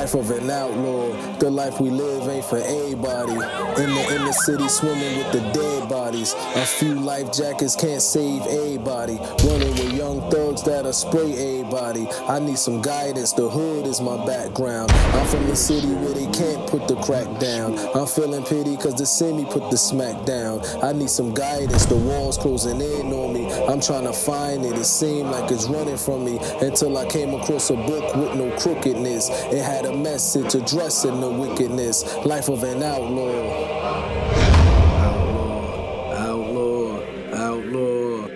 life of an outlaw. The life we live ain't for everybody. In the inner city swimming with the dead bodies. A few life jackets can't save everybody. Running with young thugs that'll spray everybody. I need some guidance, the hood is my background. I'm from the city where they can't put the crack down. I'm feeling pity cause the semi put the smack down. I need some guidance, the walls closing in on me. I'm trying to find it, it seemed like it's running from me. Until I came across a book with no crookedness. It had a message addressing the wickedness. Life of an outlaw. Outlaw, outlaw.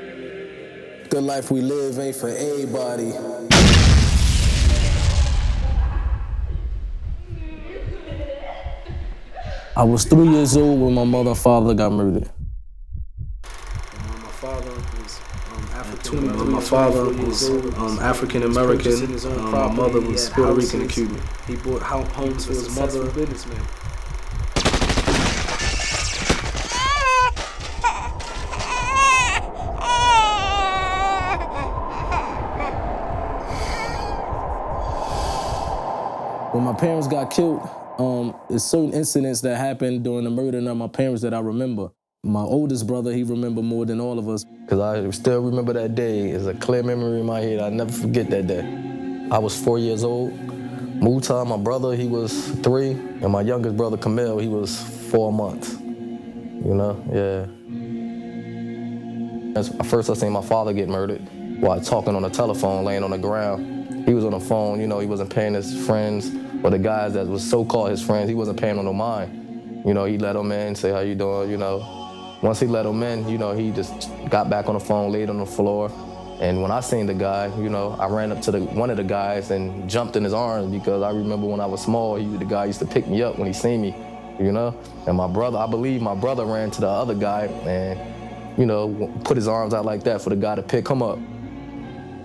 The life we live ain't for everybody. I was 3 years old when my mother and father got murdered. My father was African American. My mother was Puerto Rican and Cuban. He bought homes for his mother. Businessman. When my parents got killed, there's certain incidents that happened during the murder of my parents that I remember. My oldest brother, he remembered more than all of us. Because I still remember that day. It's a clear memory in my head. I'll never forget that day. I was 4 years old. Muta, my brother, he was 3. And my youngest brother, Camille, he was 4 months. You know, yeah. First I seen my father get murdered while talking on the telephone, laying on the ground. He was on the phone, you know, he wasn't paying his friends, or the guys that was so-called his friends, he wasn't paying no mind. You know, he let them in, say, how you doing, you know. Once he let him in, you know, he just got back on the phone, laid on the floor. And when I seen the guy, you know, I ran up to one of the guys and jumped in his arms because I remember when I was small, the guy used to pick me up when he seen me, you know? And my brother, I believe my brother ran to the other guy and, you know, put his arms out like that for the guy to pick him up.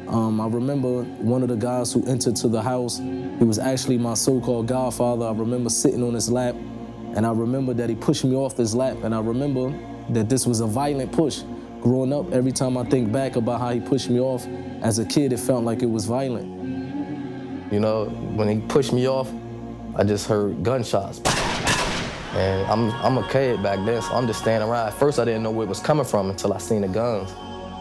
I remember one of the guys who entered to the house, he was actually my so-called godfather. I remember sitting on his lap, and I remember that he pushed me off his lap, and I remember that this was a violent push. Growing up, every time I think back about how he pushed me off, as a kid, it felt like it was violent. You know, when he pushed me off, I just heard gunshots. And I'm a kid back then, so I'm just standing around. At first, I didn't know where it was coming from until I seen the guns.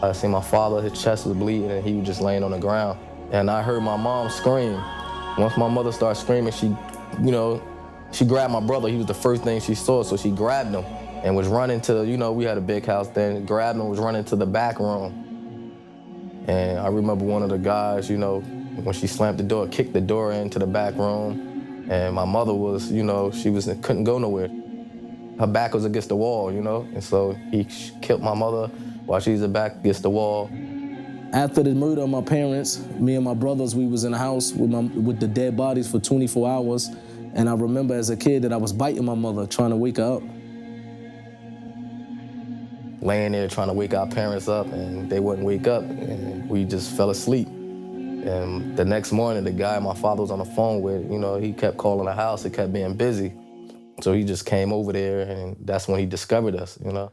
I seen my father, his chest was bleeding, and he was just laying on the ground. And I heard my mom scream. Once my mother started screaming, she, you know, she grabbed my brother. He was the first thing she saw, so she grabbed him and was running to, you know, we had a big house then, grabbed him and was running to the back room. And I remember one of the guys, you know, when she slammed the door, kicked the door into the back room. And my mother was, you know, couldn't go nowhere. Her back was against the wall, you know? And so he killed my mother while she's back against the wall. After the murder of my parents, me and my brothers, we was in the house with the dead bodies for 24 hours. And I remember as a kid that I was biting my mother, trying to wake her up. Laying there trying to wake our parents up, and they wouldn't wake up, and we just fell asleep. And the next morning, the guy my father was on the phone with, you know, he kept calling the house, it kept being busy. So he just came over there, and that's when he discovered us, you know.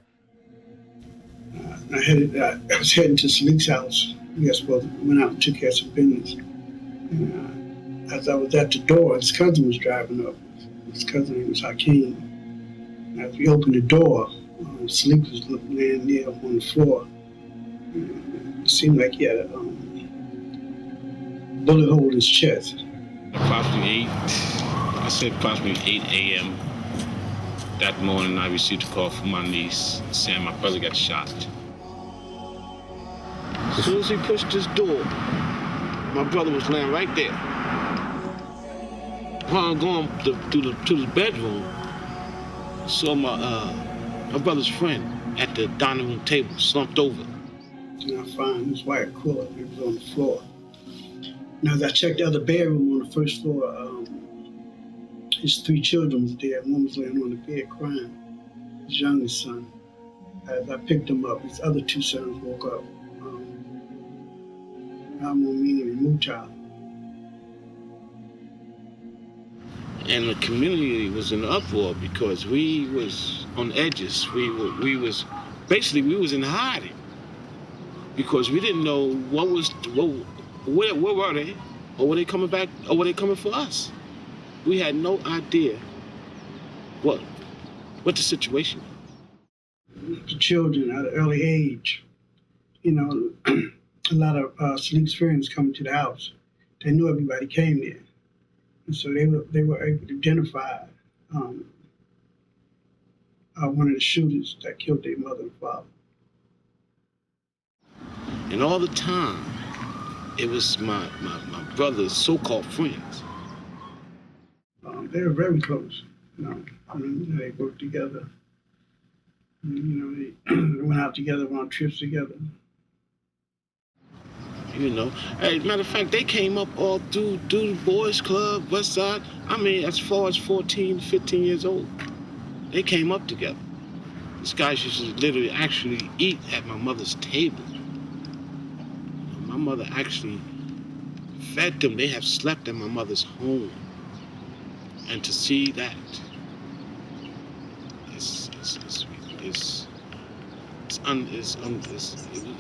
I was heading to Salik's house. We went out and took care of some business. And, as I was at the door, his cousin was driving up. His cousin name was Hakeem. And as we opened the door, Salik was laying there on the floor. It seemed like he had a bullet hole in his chest. Approximately 8 a.m. that morning, I received a call from my niece saying my brother got shot. As soon as he pushed this door, my brother was laying right there. Upon going to the bedroom, saw my brother's friend at the dining room table, slumped over. And I found his white cord, it was on the floor. Now, as I checked the other bedroom on the first floor, his 3 children was there. One was laying on the bed crying, his youngest son. As I picked him up, his other 2 sons woke up. Amoni and Muta. And the community was in uproar because we was on edges. We was in hiding because we didn't know where were they, or were they coming back, or were they coming for us? We had no idea what the situation was. The children at an early age, you know, a lot of Salik's friends coming to the house. They knew everybody came there, and so they were able to identify one of the shooters that killed their mother and father. And all the time, it was my brother's so-called friends. They were very close. You know, I mean, they worked together. You know, they went out together, went on trips together. You know, hey, matter of fact, they came up all through the boys club, West Side. I mean, as far as 14, 15 years old, they came up together. These guys used to literally actually eat at my mother's table. My mother actually fed them. They have slept in my mother's home. And to see that,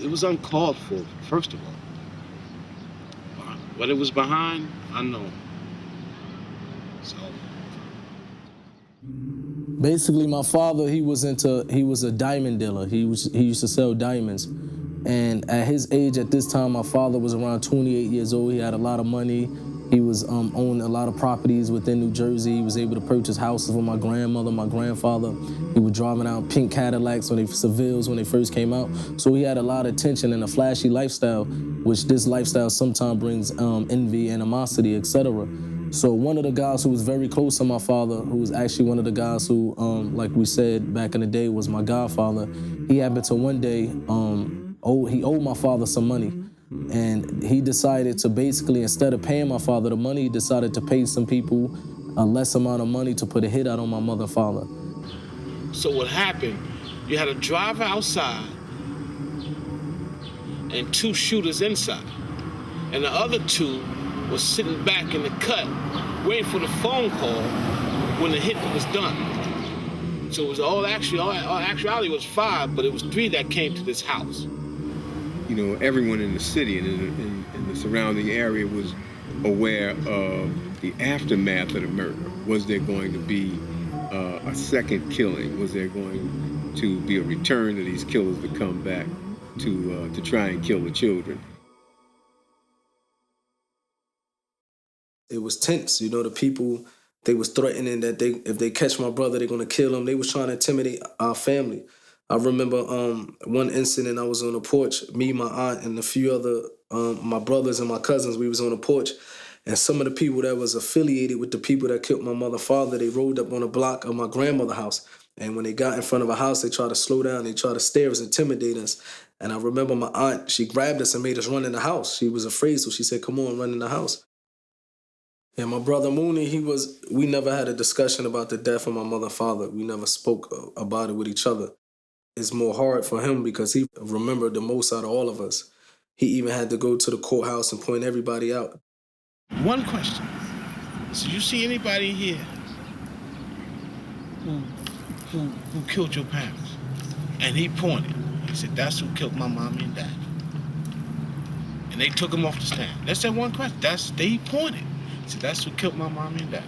it was uncalled for, first of all. What it was behind, unknown. So. Basically, my father, he was a diamond dealer. He used to sell diamonds. And at his age, at this time, my father was around 28 years old. He had a lot of money. He was owned a lot of properties within New Jersey. He was able to purchase houses with my grandmother, my grandfather. He was driving out pink Cadillacs Sevilles when they first came out. So he had a lot of attention and a flashy lifestyle, which this lifestyle sometimes brings envy, animosity, etc. So one of the guys who was very close to my father, who was actually one of the guys who, like we said back in the day, was my godfather. He happened to one day, he owed my father some money. And he decided to basically, instead of paying my father the money, he decided to pay some people a less amount of money to put a hit out on my mother and father. So what happened, you had a driver outside and two shooters inside. And the other two was sitting back in the cut, waiting for the phone call when the hit was done. So it was all actuality was 5, but it was 3 that came to this house. You know, everyone in the city and in the surrounding area was aware of the aftermath of the murder. Was there going to be a second killing? Was there going to be a return of these killers to come back to try and kill the children? It was tense, you know, the people, they was threatening that if they catch my brother, they're gonna kill him. They was trying to intimidate our family. I remember one incident, I was on the porch, me, my aunt, and a few other, my brothers and my cousins, we was on the porch, and some of the people that was affiliated with the people that killed my mother and father, they rolled up on a block of my grandmother's house. And when they got in front of a house, they tried to slow down, they tried to stare us, intimidate us. And I remember my aunt, she grabbed us and made us run in the house. She was afraid, so she said, come on, run in the house. Yeah, my brother Mooney, we never had a discussion about the death of my mother and father. We never spoke about it with each other. It's more hard for him because he remembered the most out of all of us. He even had to go to the courthouse and point everybody out. One question. So you see anybody here who killed your parents? And he pointed. He said, that's who killed my mommy and dad. And they took him off the stand. That's that one question. He pointed. He said, that's who killed my mommy and dad.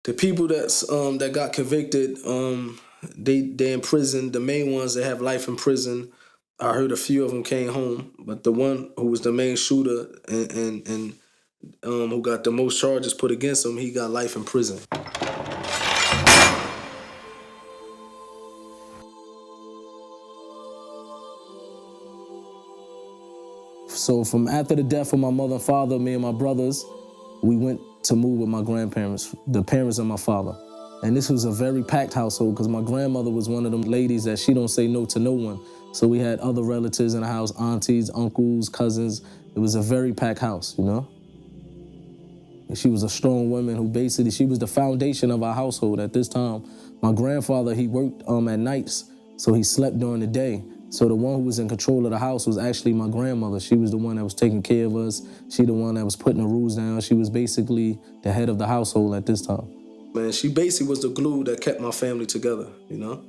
The people that got convicted, they in prison. The main ones that have life in prison, I heard a few of them came home, but the one who was the main shooter and who got the most charges put against him, he got life in prison. So from after the death of my mother and father, me and my brothers, we went to move with my grandparents, the parents of my father. And this was a very packed household because my grandmother was one of them ladies that she don't say no to no one. So we had other relatives in the house, aunties, uncles, cousins. It was a very packed house, you know? And she was a strong woman who basically, she was the foundation of our household at this time. My grandfather, he worked at nights, so he slept during the day. So the one who was in control of the house was actually my grandmother. She was the one that was taking care of us. She the one that was putting the rules down. She was basically the head of the household at this time. Man, she basically was the glue that kept my family together, you know?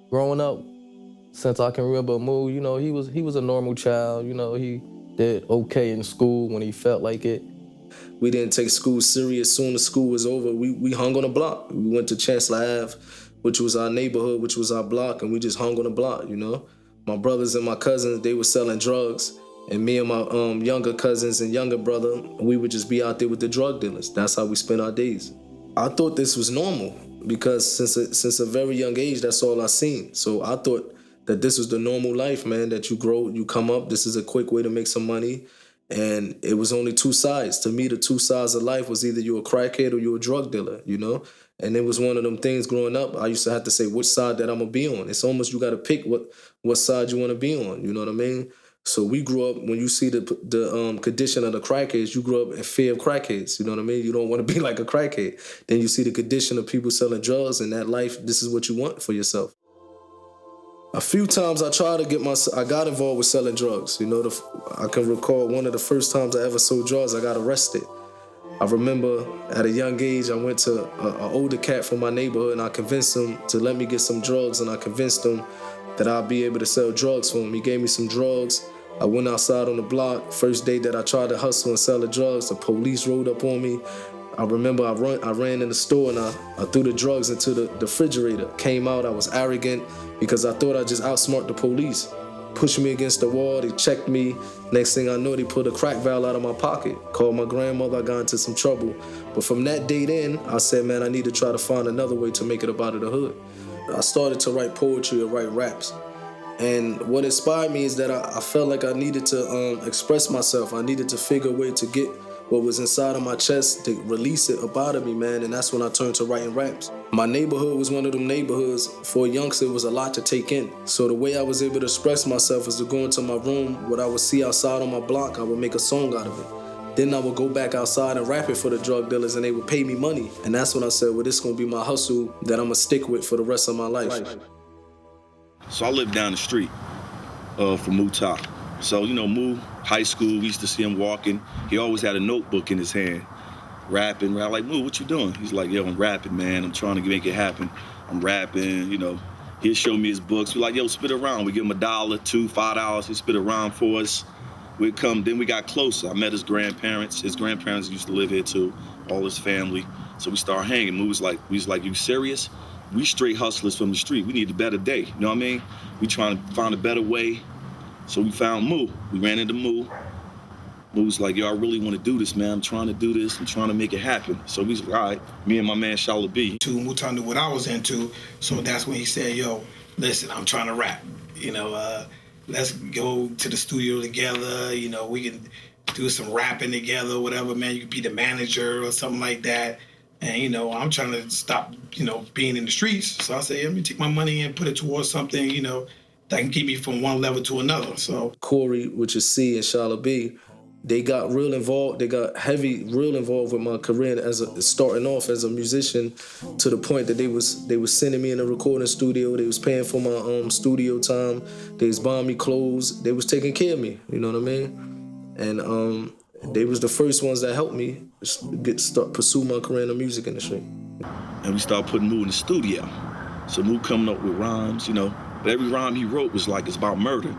Growing up, since I can remember Moo, you know, he was a normal child. You know, he did okay in school when he felt like it. We didn't take school serious. Soon as school was over, we hung on the block. We went to Chancellor Ave, which was our neighborhood, which was our block, and we just hung on the block, you know? My brothers and my cousins, they were selling drugs. And me and my younger cousins and younger brother, we would just be out there with the drug dealers. That's how we spent our days. I thought this was normal because since a very young age, that's all I seen. So I thought that this was the normal life, man, that you grow, you come up, this is a quick way to make some money. And it was only two sides. To me, the two sides of life was either you a crackhead or you a drug dealer, you know? And it was one of them things growing up, I used to have to say which side that I'm gonna be on. It's almost you gotta pick what side you wanna be on, you know what I mean? So we grew up, when you see the condition of the crackheads, you grew up in fear of crackheads, you know what I mean? You don't wanna be like a crackhead. Then you see the condition of people selling drugs, and that life, this is what you want for yourself. A few times I got involved with selling drugs. You know, I can recall one of the first times I ever sold drugs, I got arrested. I remember at a young age, I went to an older cat from my neighborhood and I convinced him to let me get some drugs, and I convinced him that I'd be able to sell drugs for him. He gave me some drugs. I went outside on the block. First day that I tried to hustle and sell the drugs, the police rolled up on me. I remember I ran in the store and I threw the drugs into the refrigerator. Came out, I was arrogant because I thought I just outsmart the police. Pushed me against the wall, they checked me. Next thing I know, they pulled a crack vial out of my pocket. Called my grandmother, I got into some trouble. But from that day then, I said, man, I need to try to find another way to make it up out of the hood. I started to write poetry and write raps. And what inspired me is that I felt like I needed to express myself. I needed to figure a way to get what was inside of my chest, to release it up out of me, man, and that's when I turned to writing raps. My neighborhood was one of them neighborhoods, for a youngster, it was a lot to take in. So the way I was able to express myself was to go into my room, what I would see outside on my block, I would make a song out of it. Then I would go back outside and rap it for the drug dealers, and they would pay me money. And that's when I said, well, this is gonna be my hustle that I'm gonna stick with for the rest of my life. So I lived down the street from Muta. So, you know, Mu, high school, we used to see him walking. He always had a notebook in his hand, rapping. I'm like, Mu, what you doing? He's like, yo, I'm rapping, man. I'm trying to make it happen. I'm rapping, you know. He'd show me his books. We're like, yo, spit around. We give him $1, $2, $5. He'd spit around for us. We'd come, then we got closer. I met his grandparents. His grandparents used to live here too, all his family. So we started hanging. Mu was like, you serious? We straight hustlers from the street. We need a better day, you know what I mean? We trying to find a better way. So we found Mu. We ran into Mu. Mu was like, yo, I really want to do this, man. I'm trying to do this. I'm trying to make it happen. So we was like, all right, me and my man Shala B. Muta knew what I was into, so that's when he said, yo, listen, I'm trying to rap. You know, let's go to the studio together. You know, we can do some rapping together, whatever, man. You could be the manager or something like that. And, you know, I'm trying to stop, you know, being in the streets. So I said, let me take my money and put it towards something, you know, that can keep me from one level to another. So Corey, which is C, and Shala B, they got real involved. They got real involved with my career starting off as a musician, to the point that they was sending me in a recording studio. They was paying for my studio time. They was buying me clothes. They was taking care of me. You know what I mean? And they was the first ones that helped me pursue my career in the music industry. And we started putting Mu in the studio. So Mu coming up with rhymes, you know. But every rhyme he wrote was like, it's about murder.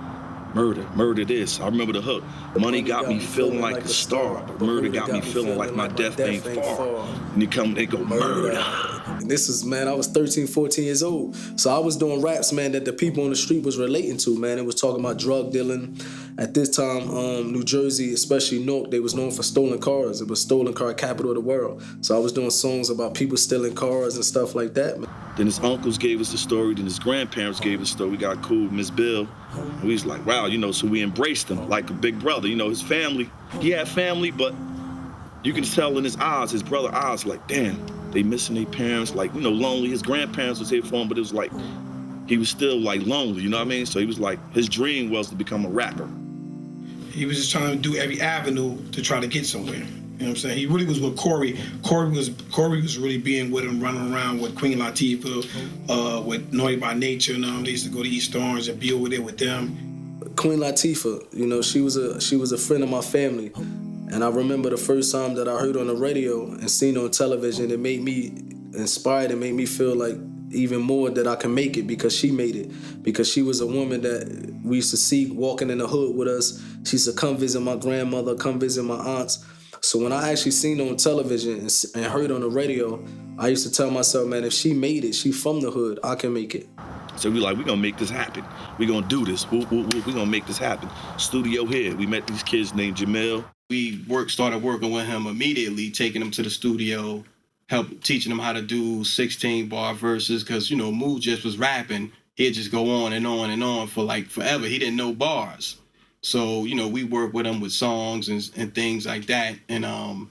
Murder this. I remember the hook. Money got me feeling like a star, but murder got me feeling like my death ain't far. And they go, murder. And this is, man, I was 13, 14 years old. So I was doing raps, man, that the people on the street was relating to, man. It was talking about drug dealing. At this time, New Jersey, especially Newark, they was known for stolen cars. It was stolen car capital of the world. So I was doing songs about people stealing cars and stuff like that, man. Then his uncles gave us the story, then his grandparents gave us the story. We got cool with Miss Bill. And we was like, wow, you know, so we embraced him like a big brother. You know, his family, he had family, but you can tell in his eyes, his brother's eyes, like, damn, they missing their parents, like, you know, lonely. His grandparents was here for him, but it was like, he was still like lonely, you know what I mean? So he was like, his dream was to become a rapper. He was just trying to do every avenue to try to get somewhere. You know what I'm saying? He really was with Corey. Corey was really being with him, running around with Queen Latifah, with Naughty by Nature. They used to go to East Orange and be over there with them. Queen Latifah, you know, she was a friend of my family. And I remember the first time that I heard on the radio and seen on television, it made me inspired and made me feel like even more that I can make it, because she made it. Because she was a woman that we used to see walking in the hood with us. She used to come visit my grandmother, come visit my aunts. So when I actually seen her on television and heard on the radio, I used to tell myself, man, if she made it, she from the hood, I can make it. So we like, we gonna make this happen. We gonna do this. We gonna make this happen. Studio here. We met these kids named Jamel. We started working with him immediately, taking him to the studio, teaching him how to do 16-bar verses, because, you know, Moo just was rapping. He'd just go on and on and on for like forever. He didn't know bars. So, you know, we worked with him with songs and things like that. And,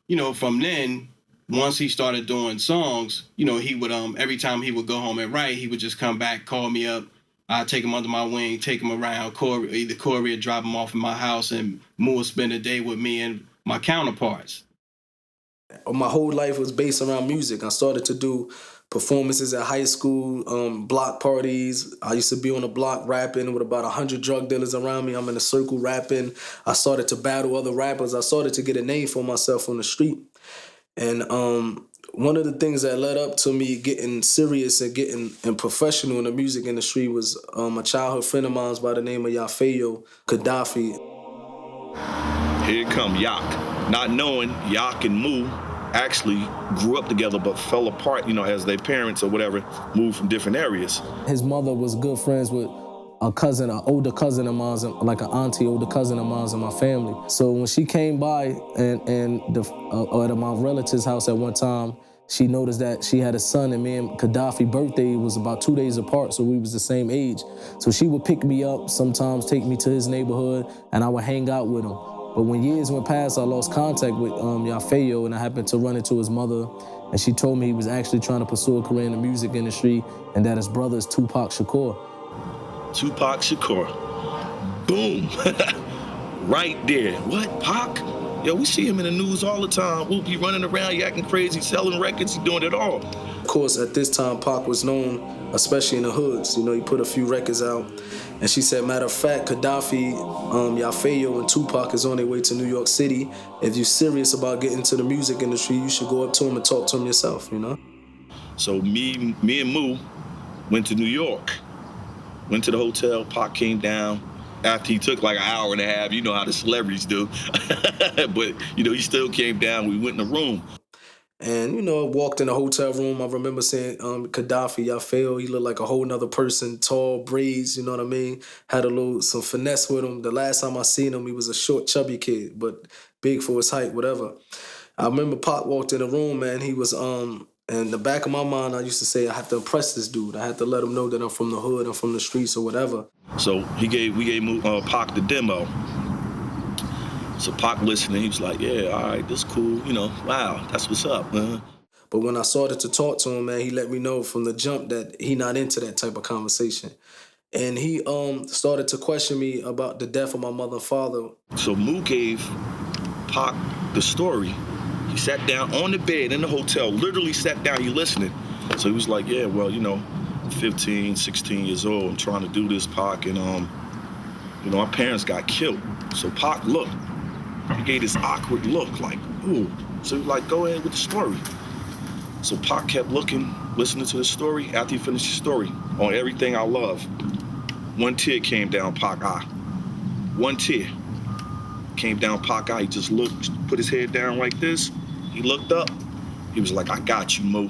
you know, from then, once he started doing songs, you know, he would, every time he would go home and write, he would just come back, call me up. I'd take him under my wing, take him around. Either Corey would drop him off in my house, and Moo would spend a day with me and my counterparts. My whole life was based around music. I started to do performances at high school, block parties. I used to be on the block rapping with about 100 drug dealers around me. I'm in a circle rapping. I started to battle other rappers. I started to get a name for myself on the street. And one of the things that led up to me getting serious and getting professional in the music industry was a childhood friend of mine by the name of Yafeo Gaddafi. Here come Yak. Not knowing Yak and Moo actually grew up together but fell apart, you know, as their parents or whatever moved from different areas. His mother was good friends with a cousin, an older cousin of mine, like an auntie, older cousin of mine in my family. So when she came by and at my relative's house at one time, she noticed that she had a son, and me and Gaddafi's birthday was about 2 days apart, so we was the same age. So she would pick me up, sometimes take me to his neighborhood, and I would hang out with him. But when years went past, I lost contact with Yafeo, and I happened to run into his mother, and she told me he was actually trying to pursue a career in the music industry, and that his brother is Tupac Shakur. Tupac Shakur. Boom. Right there. What, Pac? Yo, we see him in the news all the time. We'll be running around, yakking crazy, selling records, he doing it all. Of course, at this time, Pac was known, especially in the hoods. You know, he put a few records out. And she said, matter of fact, Gaddafi, Yafeo, and Tupac is on their way to New York City. If you're serious about getting into the music industry, you should go up to him and talk to him yourself, you know? So me and Moo went to New York. Went to the hotel, Pac came down. After he took like an hour and a half, you know how the celebrities do. But, you know, he still came down. We went in the room. And, you know, walked in the hotel room. I remember seeing Gaddafi, Yafeo. He looked like a whole nother person, tall, braids, you know what I mean? Had some finesse with him. The last time I seen him, he was a short, chubby kid, but big for his height, whatever. I remember Pac walked in the room, man. He was, in the back of my mind, I used to say, I have to impress this dude. I have to let him know that I'm from the hood, I'm from the streets or whatever. So we gave Pac the demo. So Pac listening, he was like, yeah, all right, this cool, you know, wow, that's what's up, man. But when I started to talk to him, man, he let me know from the jump that he not into that type of conversation. And he started to question me about the death of my mother and father. So Moo gave Pac the story. He sat down on the bed in the hotel, literally sat down, he listening. So he was like, yeah, well, you know, I'm 15, 16 years old, I'm trying to do this, Pac, and, you know, my parents got killed. So Pac looked. He gave this awkward look, like, ooh. So he was like, go ahead with the story. So Pac kept looking, listening to the story. After he finished the story, on everything I love, one tear came down Pac's eye. One tear came down Pac's eye. He just looked, put his head down like this. He looked up. He was like, I got you, Moo.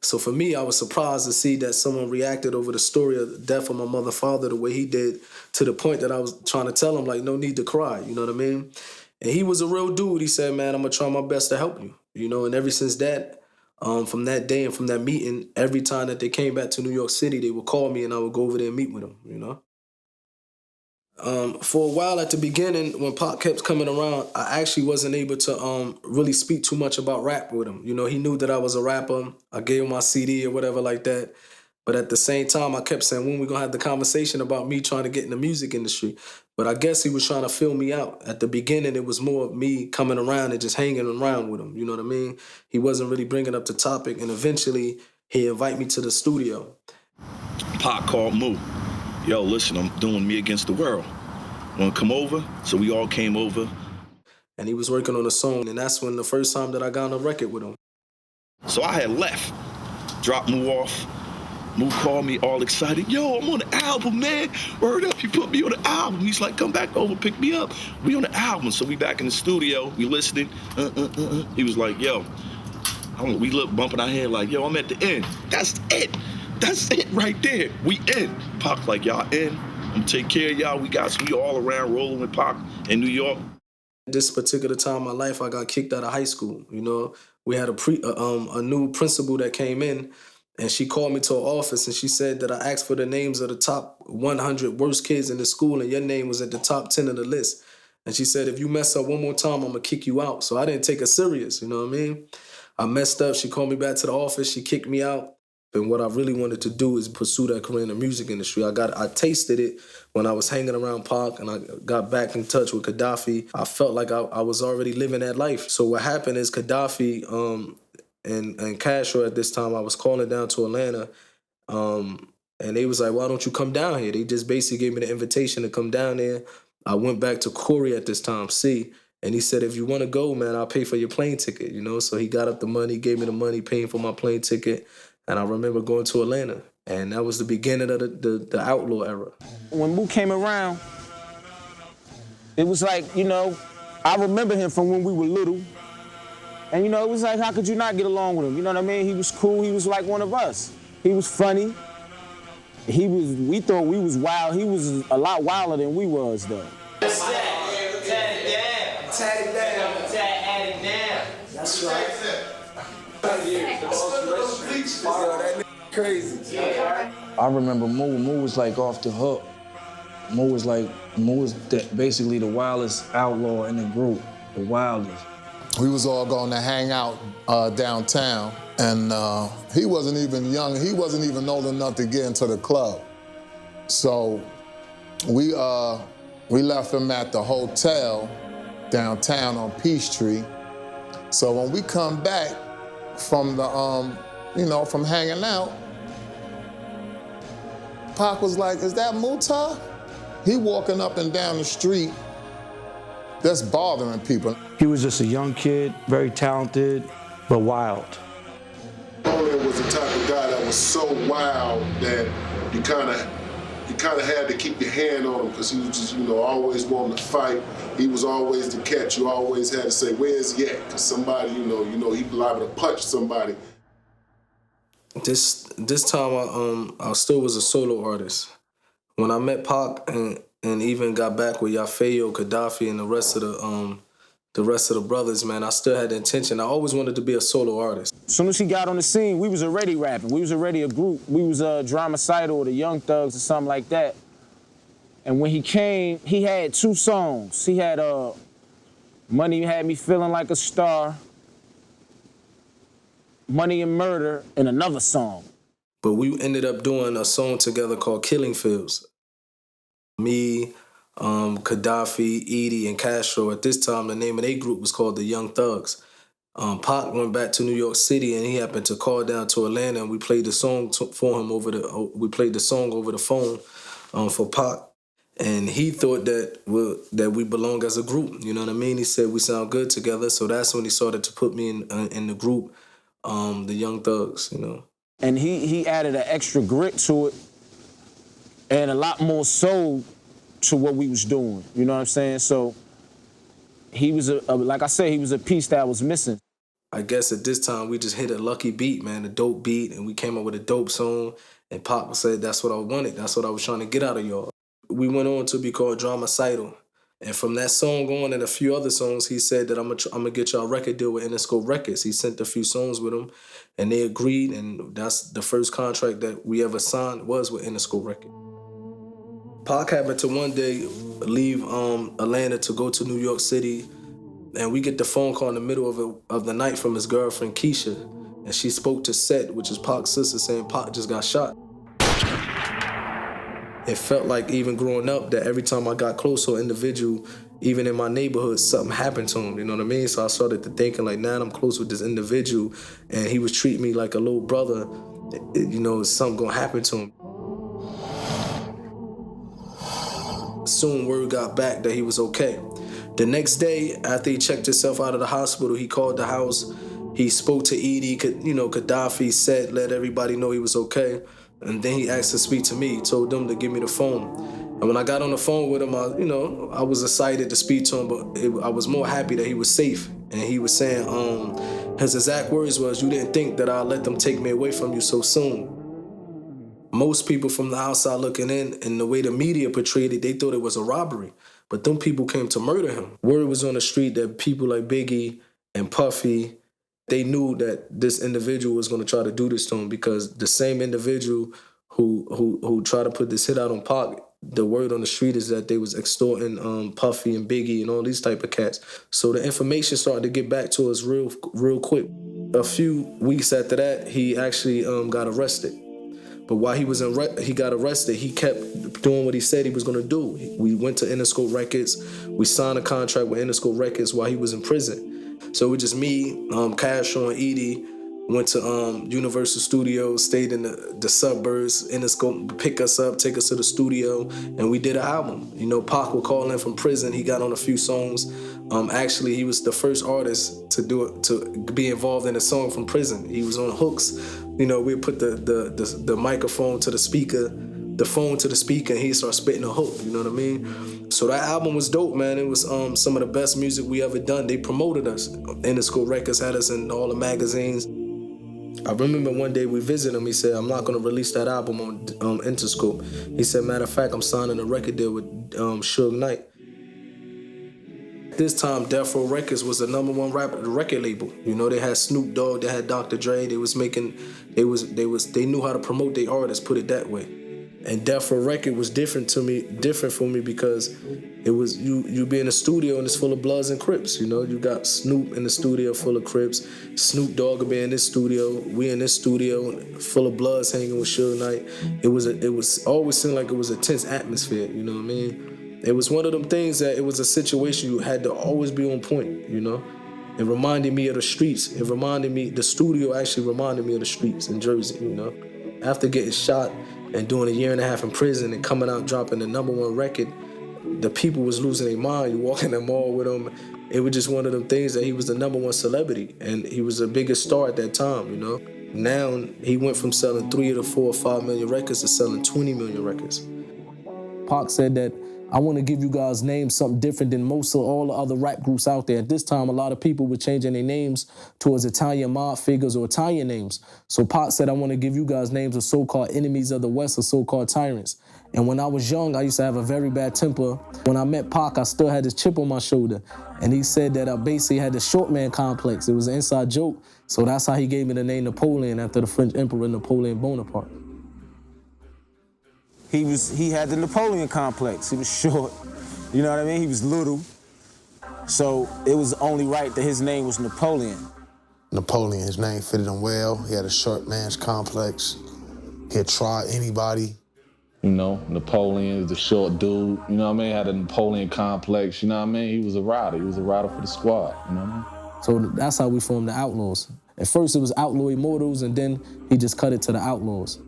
So for me, I was surprised to see that someone reacted over the story of the death of my mother and father the way he did, to the point that I was trying to tell him, like, no need to cry, you know what I mean? And he was a real dude. He said, man, I'm going to try my best to help you, you know? And ever since that, from that day and from that meeting, every time that they came back to New York City, they would call me and I would go over there and meet with them, you know? For a while at the beginning, when Pac kept coming around, I actually wasn't able to really speak too much about rap with him. You know, he knew that I was a rapper. I gave him my CD or whatever like that. But at the same time, I kept saying, when we gonna have the conversation about me trying to get in the music industry? But I guess he was trying to fill me out. At the beginning, it was more of me coming around and just hanging around with him. You know what I mean? He wasn't really bringing up the topic. And eventually, he invited me to the studio. Pac called Moo. Yo, listen, I'm doing Me Against the World. Want to come over? So we all came over. And he was working on a song, and that's when the first time that I got on a record with him. So I had left, dropped Moo off. Moo called me all excited. Yo, I'm on the album, man. Word up, he put me on the album. He's like, come back over, pick me up. We on the album. So we back in the studio, we listening. He was like, yo, we look bumping our head like, yo, I'm at the end. That's it. That's it right there. We in. Pac like, y'all in. I'm gonna take care of y'all. We all around rolling with Pac in New York. This particular time in my life, I got kicked out of high school. You know, we had a new principal that came in, and she called me to her office, and she said that I asked for the names of the top 100 worst kids in the school, and your name was at the top 10 of the list. And she said, if you mess up one more time, I'm gonna kick you out. So I didn't take her serious, you know what I mean? I messed up. She called me back to the office. She kicked me out. And what I really wanted to do is pursue that career in the music industry. I tasted it when I was hanging around Pac, and I got back in touch with Gaddafi. I felt like I was already living that life. So what happened is Gaddafi and Castro at this time, I was calling down to Atlanta, and they was like, why don't you come down here? They just basically gave me the invitation to come down there. I went back to Corey at this time, C, and he said, if you want to go, man, I'll pay for your plane ticket, you know? So he got up the money, gave me the money, paying for my plane ticket. And I remember going to Atlanta, and that was the beginning of the Outlaw era. When Moo came around, it was like, you know, I remember him from when we were little. And, you know, it was like, how could you not get along with him? You know what I mean? He was cool. He was like one of us. He was funny. We thought we was wild. He was a lot wilder than we was, though. Tag it down. Add it down. That's right. Crazy. I remember Moo was like off the hook. Moo was basically the wildest outlaw in the group, the wildest. We was all going to hang out downtown, and he wasn't even young. He wasn't even old enough to get into the club. So we left him at the hotel downtown on Peachtree. So when we come back from the from hanging out, Pac was like, is that Muta? He walking up and down the street, that's bothering people. He was just a young kid, very talented, but wild. Napoleon was the type of guy that was so wild that you kind of had to keep your hand on him because he was just, always wanting to fight. He was always the catch. You always had to say, where's he at? Because somebody, he'd be liable to punch somebody. This time I still was a solo artist. When I met Pac and even got back with Yafeo, Gaddafi, and the rest of the brothers, man, I still had the intention. I always wanted to be a solo artist. As soon as he got on the scene, we was already rapping. We was already a group. We was Dramacidal or the Young Thugs or something like that. And when he came, he had 2 songs. He had Money Had Me Feeling Like a Star, Money and Murder, and another song. But we ended up doing a song together called Killing Fields. Me, Gaddafi, Edie, and Castro. At this time, the name of their group was called the Young Thugs. Pac went back to New York City, and he happened to call down to Atlanta, and we played the song for him we played the song over the phone for Pac. And he thought that we belong as a group. You know what I mean? He said we sound good together. So that's when he started to put me in the group, the Young Thugs. And he added an extra grit to it and a lot more soul to what we was doing. You know what I'm saying? So he was like I said, he was a piece that was missing. I guess at this time we just hit a lucky beat, man, a dope beat, and we came up with a dope song. And Pac said, that's what I wanted. That's what I was trying to get out of y'all. We went on to be called Dramacidal. And from that song on and a few other songs, he said that I'm gonna get y'all a record deal with Interscope Records. He sent a few songs with him, and they agreed, and that's the first contract that we ever signed was with Interscope Records. Pac happened to one day leave Atlanta to go to New York City, and we get the phone call in the middle of the night from his girlfriend, Keisha, and she spoke to Set, which is Pac's sister, saying Pac just got shot. It felt like even growing up that every time I got close to an individual, even in my neighborhood, something happened to him, you know what I mean? So I started to thinking like, now I'm close with this individual and he was treating me like a little brother, something gonna happen to him. Soon word got back that he was okay. The next day, after he checked himself out of the hospital, he called the house. He spoke to Edie, Gaddafi said, let everybody know he was okay. And then he asked to speak to me. He told them to give me the phone. And when I got on the phone with him, I was excited to speak to him, but I was more happy that he was safe. And he was saying, his exact words was, "You didn't think that I'd let them take me away from you so soon." Most people from the outside looking in, and the way the media portrayed it, they thought it was a robbery. But them people came to murder him. Word was on the street that people like Biggie and Puffy, they knew that this individual was going to try to do this to him, because the same individual who tried to put this hit out on Pac, the word on the street is that they was extorting Puffy and Biggie and all these type of cats. So the information started to get back to us real quick. A few weeks after that, he actually got arrested. But while he got arrested, he kept doing what he said he was going to do. We went to Interscope Records. We signed a contract with Interscope Records while he was in prison. So it was just me, Casho, and Edie. Went to Universal Studios, stayed in the suburbs. Interscope pick us up, take us to the studio, and we did an album. Pac would call in from prison. He got on a few songs. Actually, he was the first artist to be involved in a song from prison. He was on hooks. We put the microphone to the speaker, the phone to the speaker, and he started spitting a hook. You know what I mean? So that album was dope, man. It was some of the best music we ever done. They promoted us. Interscope Records had us in all the magazines. I remember one day we visited him. He said, "I'm not going to release that album on Interscope." He said, "Matter of fact, I'm signing a record deal with Suge Knight." This time, Death Row Records was the #1 record label. They had Snoop Dogg, they had Dr. Dre. They knew how to promote their artists, put it that way. And Death Row Record was different for me because it was you be in a studio and it's full of Bloods and Crips. You got Snoop in the studio full of Crips. Snoop Dogg would be in this studio. We in this studio full of Bloods hanging with Suge Knight. It was always seemed like it was a tense atmosphere. You know what I mean? It was one of them things that it was a situation you had to always be on point. It reminded me of the streets. The studio actually reminded me of the streets in Jersey. After getting shot and doing a 1.5 years in prison and coming out dropping the #1 record, the people was losing their mind. You walk in the mall with him. It was just one of them things that he was the #1 celebrity, and he was the biggest star at that time. Now he went from selling 3 to 4 or 5 million records to selling 20 million records. Pac said that, "I want to give you guys names something different than most of all the other rap groups out there." At this time, a lot of people were changing their names towards Italian mob figures or Italian names. So Pac said, "I want to give you guys names of so-called enemies of the West or so-called tyrants." And when I was young, I used to have a very bad temper. When I met Pac, I still had this chip on my shoulder. And he said that I basically had the short man complex. It was an inside joke. So that's how he gave me the name Napoleon, after the French Emperor Napoleon Bonaparte. He had the Napoleon complex. He was short. You know what I mean? He was little. So it was only right that his name was Napoleon. Napoleon, his name fitted him well. He had a short man's complex. He'd try anybody. Napoleon is the short dude. You know what I mean? Had a Napoleon complex. You know what I mean? He was a rider. He was a rider for the squad. You know what I mean? So that's how we formed the Outlaws. At first it was Outlaw Immortals, and then he just cut it to the Outlaws.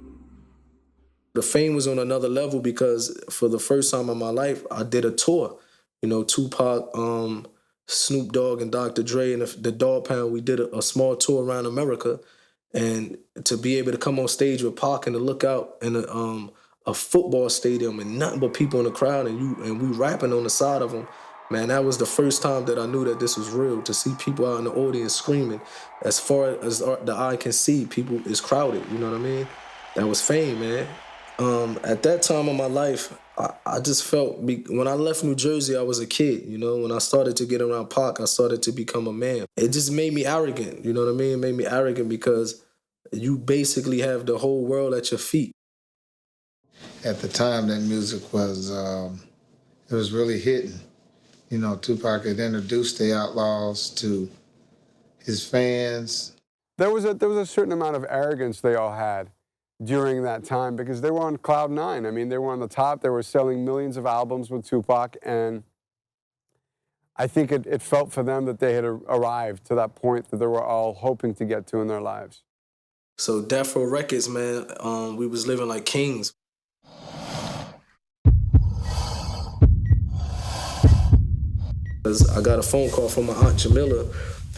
The fame was on another level because for the first time in my life, I did a tour. Tupac, Snoop Dogg, and Dr. Dre, and the Dog Pound, we did a small tour around America. And to be able to come on stage with Pac and to look out in a football stadium and nothing but people in the crowd and we rapping on the side of them, man, that was the first time that I knew that this was real. To see people out in the audience screaming, as far as the eye can see, people is crowded. You know what I mean? That was fame, man. At that time of my life, I just felt, when I left New Jersey, I was a kid, When I started to get around Pac, I started to become a man. It just made me arrogant, you know what I mean? It made me arrogant because you basically have the whole world at your feet. At the time, that music was, it was really hitting. Tupac had introduced the Outlaws to his fans. There was a certain amount of arrogance they all had during that time because they were on cloud 9. I mean, they were on the top. They were selling millions of albums with Tupac, and I think it felt for them that they had arrived to that point that they were all hoping to get to in their lives. So Death Row Records, man, we was living like kings. I got a phone call from my Aunt Jamila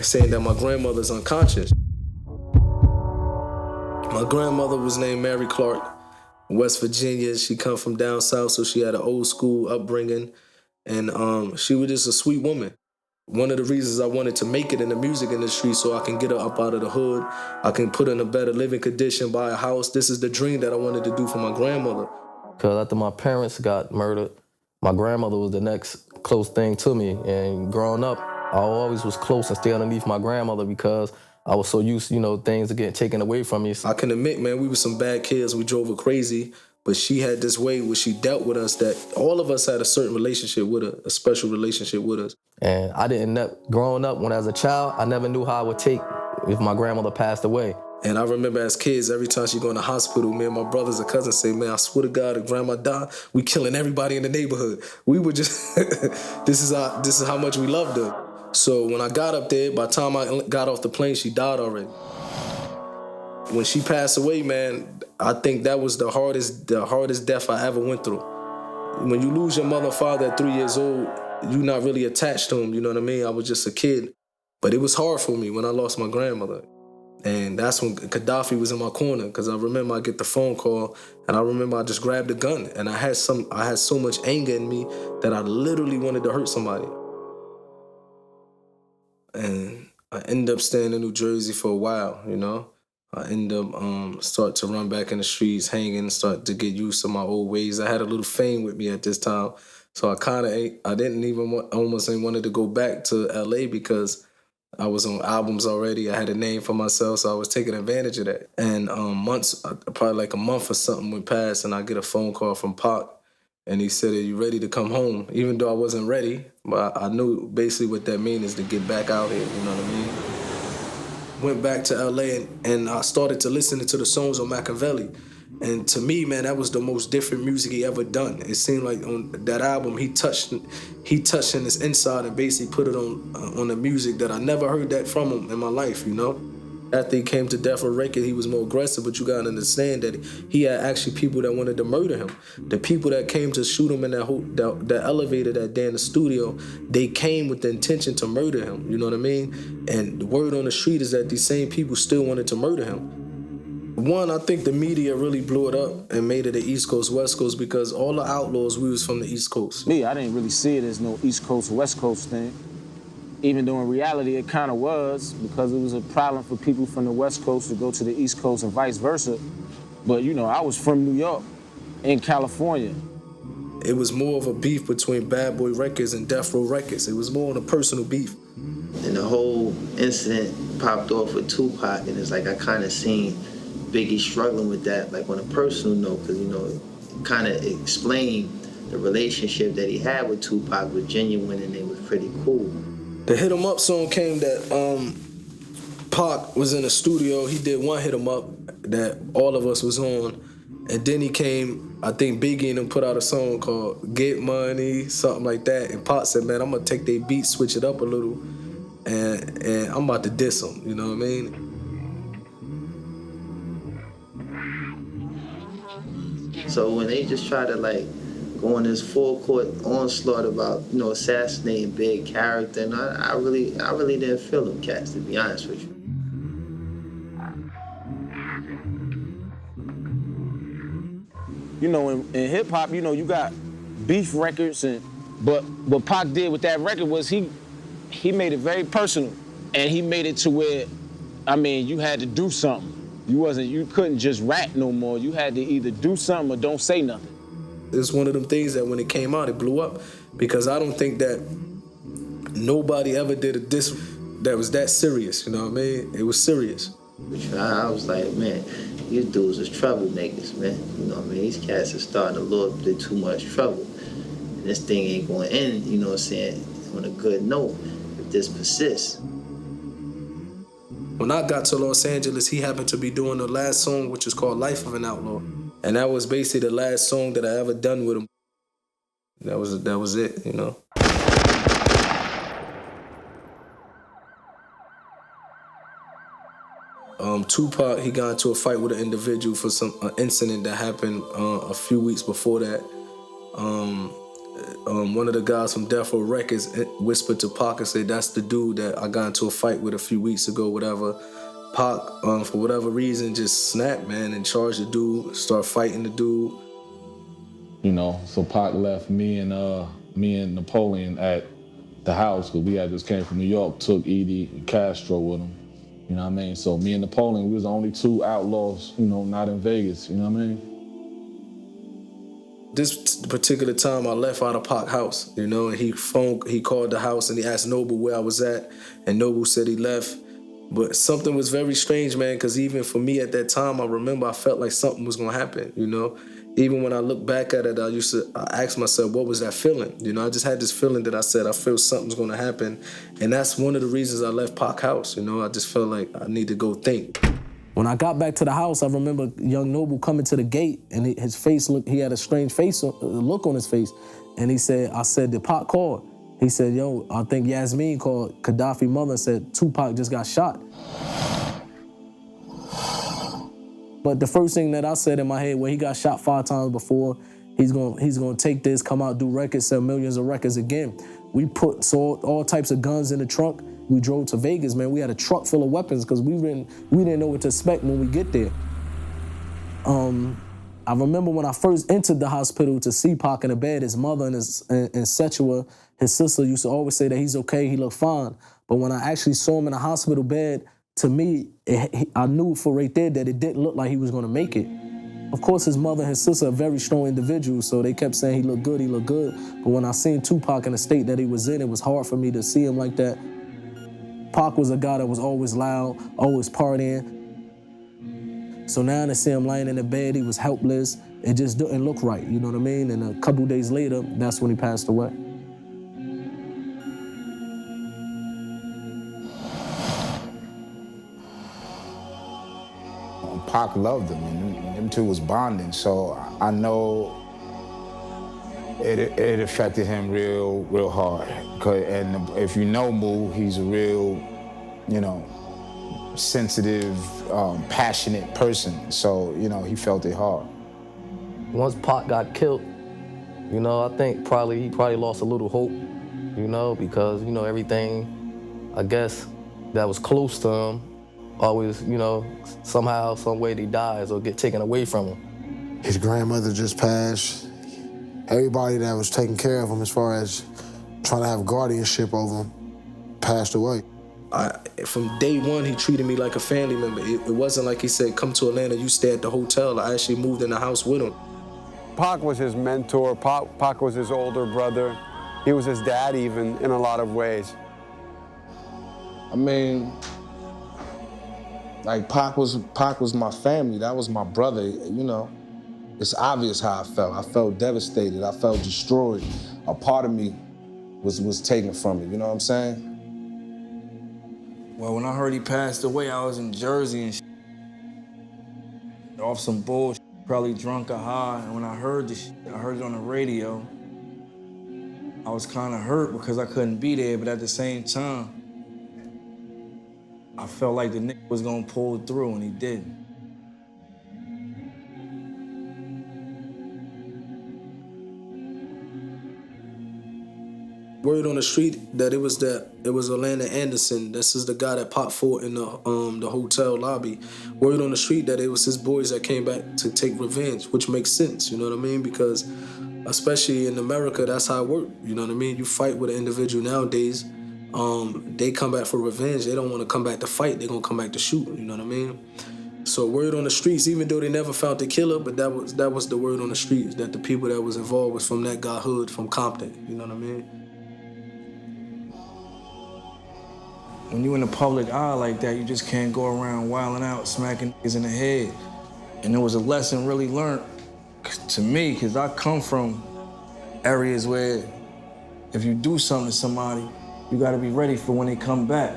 saying that my grandmother's unconscious. My grandmother was named Mary Clark. West Virginia. She come from down south, so she had an old school upbringing. And she was just a sweet woman. One of the reasons I wanted to make it in the music industry so I can get her up out of the hood, I can put her in a better living condition, buy a house. This is the dream that I wanted to do for my grandmother. Because after my parents got murdered, my grandmother was the next close thing to me. And growing up, I always was close and stay underneath my grandmother because I was so used to, things getting taken away from me. I can admit, man, we were some bad kids. We drove her crazy. But she had this way where she dealt with us that all of us had a certain relationship with her, a special relationship with us. And I growing up, when as a child, I never knew how I would take if my grandmother passed away. And I remember as kids, every time she go in the hospital, me and my brothers and cousins say, man, I swear to God, if grandma died, we killing everybody in the neighborhood. We were just, this is how much we loved her. So when I got up there, by the time I got off the plane, she died already. When she passed away, man, I think that was the hardest death I ever went through. When you lose your mother and father at 3 years old, you're not really attached to them, you know what I mean? I was just a kid. But it was hard for me when I lost my grandmother. And that's when Gaddafi was in my corner, because I remember I get the phone call, and I remember I just grabbed a gun, and I had so much anger in me that I literally wanted to hurt somebody. And I ended up staying in New Jersey for a while, I ended up start to run back in the streets, hanging, start to get used to my old ways. I had a little fame with me at this time, so I didn't even almost wanted to go back to LA because I was on albums already. I had a name for myself, so I was taking advantage of that. And probably like a month or something went past, and I get a phone call from Pac, and he said, "Are you ready to come home?" Even though I wasn't ready, but I knew basically what that means is to get back out here. You know what I mean? Went back to LA and I started to listen to the songs on Machiavelli. And to me, man, that was the most different music he ever done. It seemed like on that album, he touched in his inside and basically put it on the music that I never heard that from him in my life, After he came to Death Row Records, he was more aggressive, but you gotta understand that he had actually people that wanted to murder him. The people that came to shoot him in that elevator that day in the studio, they came with the intention to murder him, you know what I mean? And the word on the street is that these same people still wanted to murder him. One, I think the media really blew it up and made it an East Coast, West Coast, because all the Outlaws, we was from the East Coast. Me, I didn't really see it as no East Coast, West Coast thing. Even though in reality it kind of was, because it was a problem for people from the West Coast to go to the East Coast and vice versa. But I was from New York and California. It was more of a beef between Bad Boy Records and Death Row Records. It was more on a personal beef. And the whole incident popped off with Tupac, and it's like I kind of seen Biggie struggling with that, like on a personal note, because it kind of explained the relationship that he had with Tupac was genuine and they was pretty cool. The Hit 'Em Up song came that Pac was in the studio. He did one Hit 'Em Up that all of us was on. And then he came, I think Biggie and him put out a song called Get Money, something like that. And Pac said, man, I'm going to take their beat, switch it up a little, and I'm about to diss them, you know what I mean? So when they just try to go on this full court onslaught about assassinating big character, and I really didn't feel them cats, to be honest with you. In hip hop, you got beef records, but what Pac did with that record was he made it very personal, and he made it to where, you had to do something. You couldn't just rap no more. You had to either do something or don't say nothing. It's one of them things that when it came out, it blew up, because I don't think that nobody ever did a diss that was that serious, you know what I mean? It was serious. I was like, man, these dudes is troublemakers, man. You know what I mean? These cats are starting a little bit too much trouble. And this thing ain't going to end, on a good note if this persists. When I got to Los Angeles, he happened to be doing the last song, which is called Life of an Outlaw. And that was basically the last song that I ever done with him. That was it, Tupac, he got into a fight with an individual for some incident that happened a few weeks before that. One of the guys from Death Row Records whispered to Pac and said, that's the dude that I got into a fight with a few weeks ago, whatever. Pac, for whatever reason, just snapped, man, and charged the dude, started fighting the dude. You know, so Pac left me and Napoleon at the house, because we had just came from New York, took Edie and Castro with him. You know what I mean? So me and Napoleon, we was the only two outlaws, you know, not in Vegas, you know what I mean? This particular time I left out of Pac house, you know, and he called the house and he asked Noble where I was at, and Noble said he left. But something was very strange, man, because even for me at that time, I remember I felt like something was gonna happen, you know? Even when I look back at it, I ask myself, what was that feeling? You know, I just had this feeling that I said, I feel something's gonna happen. And that's one of the reasons I left Pac house, you know? I just felt like I need to go think. When I got back to the house, I remember young Noble coming to the gate, and his face he had a strange look on his face. And I said, did Pac call? He said, yo, I think Yasmin called Gaddafi's mother and said Tupac just got shot. But the first thing that I said in my head, well, he got shot 5 times before, he's gonna take this, come out, do records, sell millions of records again. We put all types of guns in the trunk. We drove to Vegas, man. We had a truck full of weapons because we didn't know what to expect when we get there. I remember when I first entered the hospital to see Pac in the bed, his mother and Setua, his sister, used to always say that he's okay, he looked fine. But when I actually saw him in a hospital bed, to me, I knew for right there that it didn't look like he was gonna make it. Of course, his mother and his sister are very strong individuals, so they kept saying he looked good, he looked good. But when I seen Tupac in the state that he was in, it was hard for me to see him like that. Pac was a guy that was always loud, always partying. So now to see him lying in the bed, he was helpless. It just didn't look right, you know what I mean? And a couple days later, that's when he passed away. Pac loved him, and them two was bonding, so I know it affected him real hard. And if you know Moo, he's a real, you know, sensitive, passionate person. So, you know, he felt it hard. Once Pac got killed, you know, I think he probably lost a little hope, you know, because, you know, everything, I guess, that was close to him always, you know, somehow, some way he dies or get taken away from him. His grandmother just passed. Everybody that was taking care of him as far as trying to have guardianship over him passed away. From day one, he treated me like a family member. It wasn't like he said, come to Atlanta, you stay at the hotel. I actually moved in the house with him. Pac was his mentor. Pac was his older brother. He was his dad even in a lot of ways. I mean, like Pac was my family. That was my brother, you know. It's obvious how I felt. I felt devastated. I felt destroyed. A part of me was taken from me, you know what I'm saying? Well, when I heard he passed away, I was in Jersey and off some bullshit, probably drunk or high. And when I heard this shit, I heard it on the radio. I was kind of hurt because I couldn't be there, but at the same time, I felt like the nigga was gonna pull through, and he didn't. Word on the street that it was Orlando Anderson. This is the guy that Pac fought in the hotel lobby. Word on the street that it was his boys that came back to take revenge, which makes sense, you know what I mean? Because especially in America, that's how it works, you know what I mean? You fight with an individual nowadays, they come back for revenge. They don't want to come back to fight. They're gonna come back to shoot, you know what I mean? So word on the streets, even though they never found the killer, but that was the word on the streets, that the people that was involved was from that guy hood, from Compton, you know what I mean? When you in the public eye like that, you just can't go around wilding out, smacking niggas in the head. And it was a lesson really learned to me, because I come from areas where if you do something to somebody, you gotta be ready for when they come back.